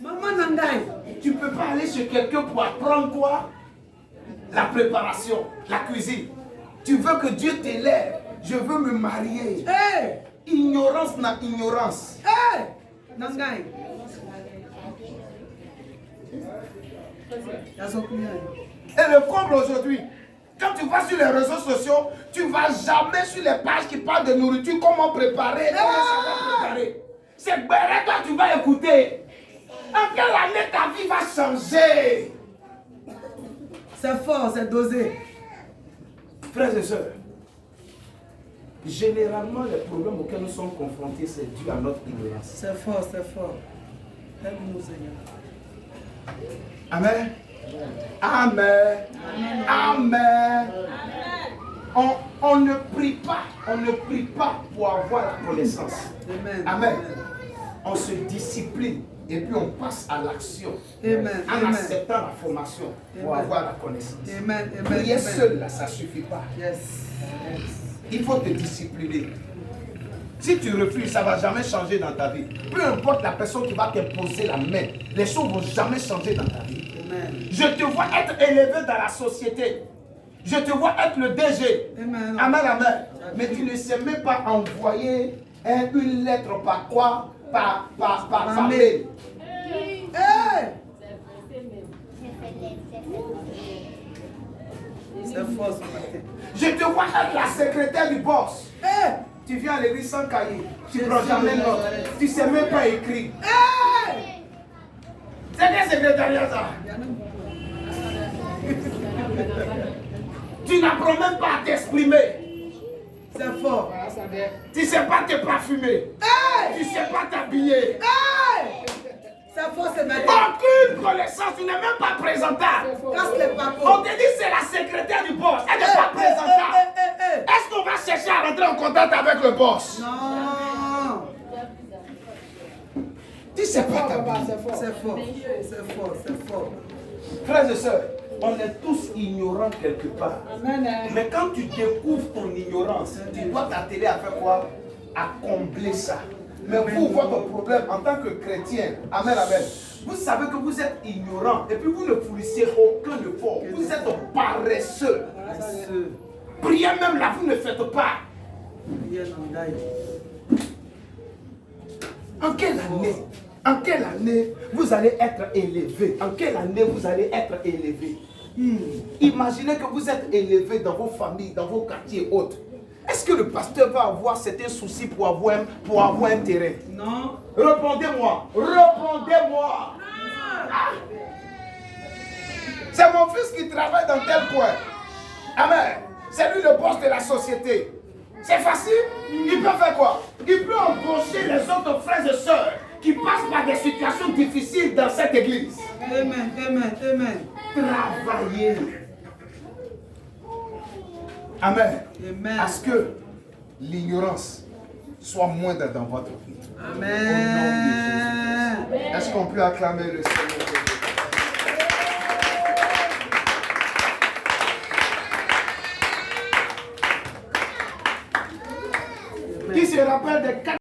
Maman Nandai. Tu ne peux pas aller chez quelqu'un pour apprendre quoi? La préparation, la cuisine. Tu veux que Dieu t'élève. Je veux me marier. Ignorance n'a ignorance. Nangai. Et le comble aujourd'hui, quand tu vas sur les réseaux sociaux, tu ne vas jamais sur les pages qui parlent de nourriture, comment préparer, comment savoir préparer. C'est Béret, toi tu vas écouter. En quelle année ta vie va changer? C'est fort, c'est dosé. Frères et sœurs, Généralement, les problèmes auxquels nous sommes confrontés, c'est dû à notre ignorance. C'est fort, c'est fort. Aide-nous, Seigneur. Amen. Amen. Amen. On ne prie pas pour avoir la connaissance. Amen. Amen. On se discipline et puis on passe à l'action. Amen. En Amen. acceptant la formation pour Amen. avoir la connaissance. Amen. Amen. Prier Amen. seul, là, ça ne suffit pas. Yes. Il faut te discipliner. Si tu refuses, ça ne va jamais changer dans ta vie. Peu importe la personne qui va t'imposer la main, les choses ne vont jamais changer dans ta vie. Amen. Je te vois être élevé dans la société. Je te vois être le DG. Amen. Amen, amen. Mais tu ne sais même pas envoyer une lettre par quoi? Par mail. Hey! C'est fort ce matin. Je te vois être la secrétaire du boss. Hey! Tu viens à l'église sans cahier. Tu ne prends jamais note. Tu ne sais même pas écrire. Hey! C'est quel secrétariat ça? Tu n'apprends même pas à t'exprimer. C'est fort. Tu ne sais pas te parfumer. Hey! Tu ne sais pas t'habiller. Hey! C'est fort ce matin. Aucune connaissance, tu n'es même pas présentable. Casse les papos. On te dit c'est la secrétaire du boss. Elle n'est pas présentable. Est-ce qu'on va chercher à rentrer en contact avec le boss? Non. Tu ne sais pas t'habiller. C'est fort. C'est fort. C'est fort. Frères et sœurs, on est tous ignorants quelque part. Mais quand tu découvres ton ignorance, tu dois t'atteler à faire quoi? À combler ça. Mais vous, votre problème en tant que chrétien, amen, amen, vous savez que vous êtes ignorant et puis vous ne fournissez aucun effort. Vous êtes paresseux. Priez même là, vous ne faites pas. En quelle année vous allez être élevé? En quelle année vous allez être élevé? Imaginez que vous êtes élevé dans vos familles, dans vos quartiers autres. Est-ce que le pasteur va avoir certains soucis pour avoir un terrain? Non. Répondez-moi. Répondez-moi. Ah. C'est mon fils qui travaille dans tel coin. Amen. C'est lui le boss de la société. C'est facile. Il peut faire quoi? Il peut embaucher les autres frères et sœurs qui passent par des situations difficiles dans cette église. Amen. Amen. Amen. Travailler. Amen. Amen. À ce que l'ignorance soit moindre dans votre vie. Amen. Au nom de Jésus. Est-ce qu'on peut acclamer le Seigneur? Qui se rappelle des 4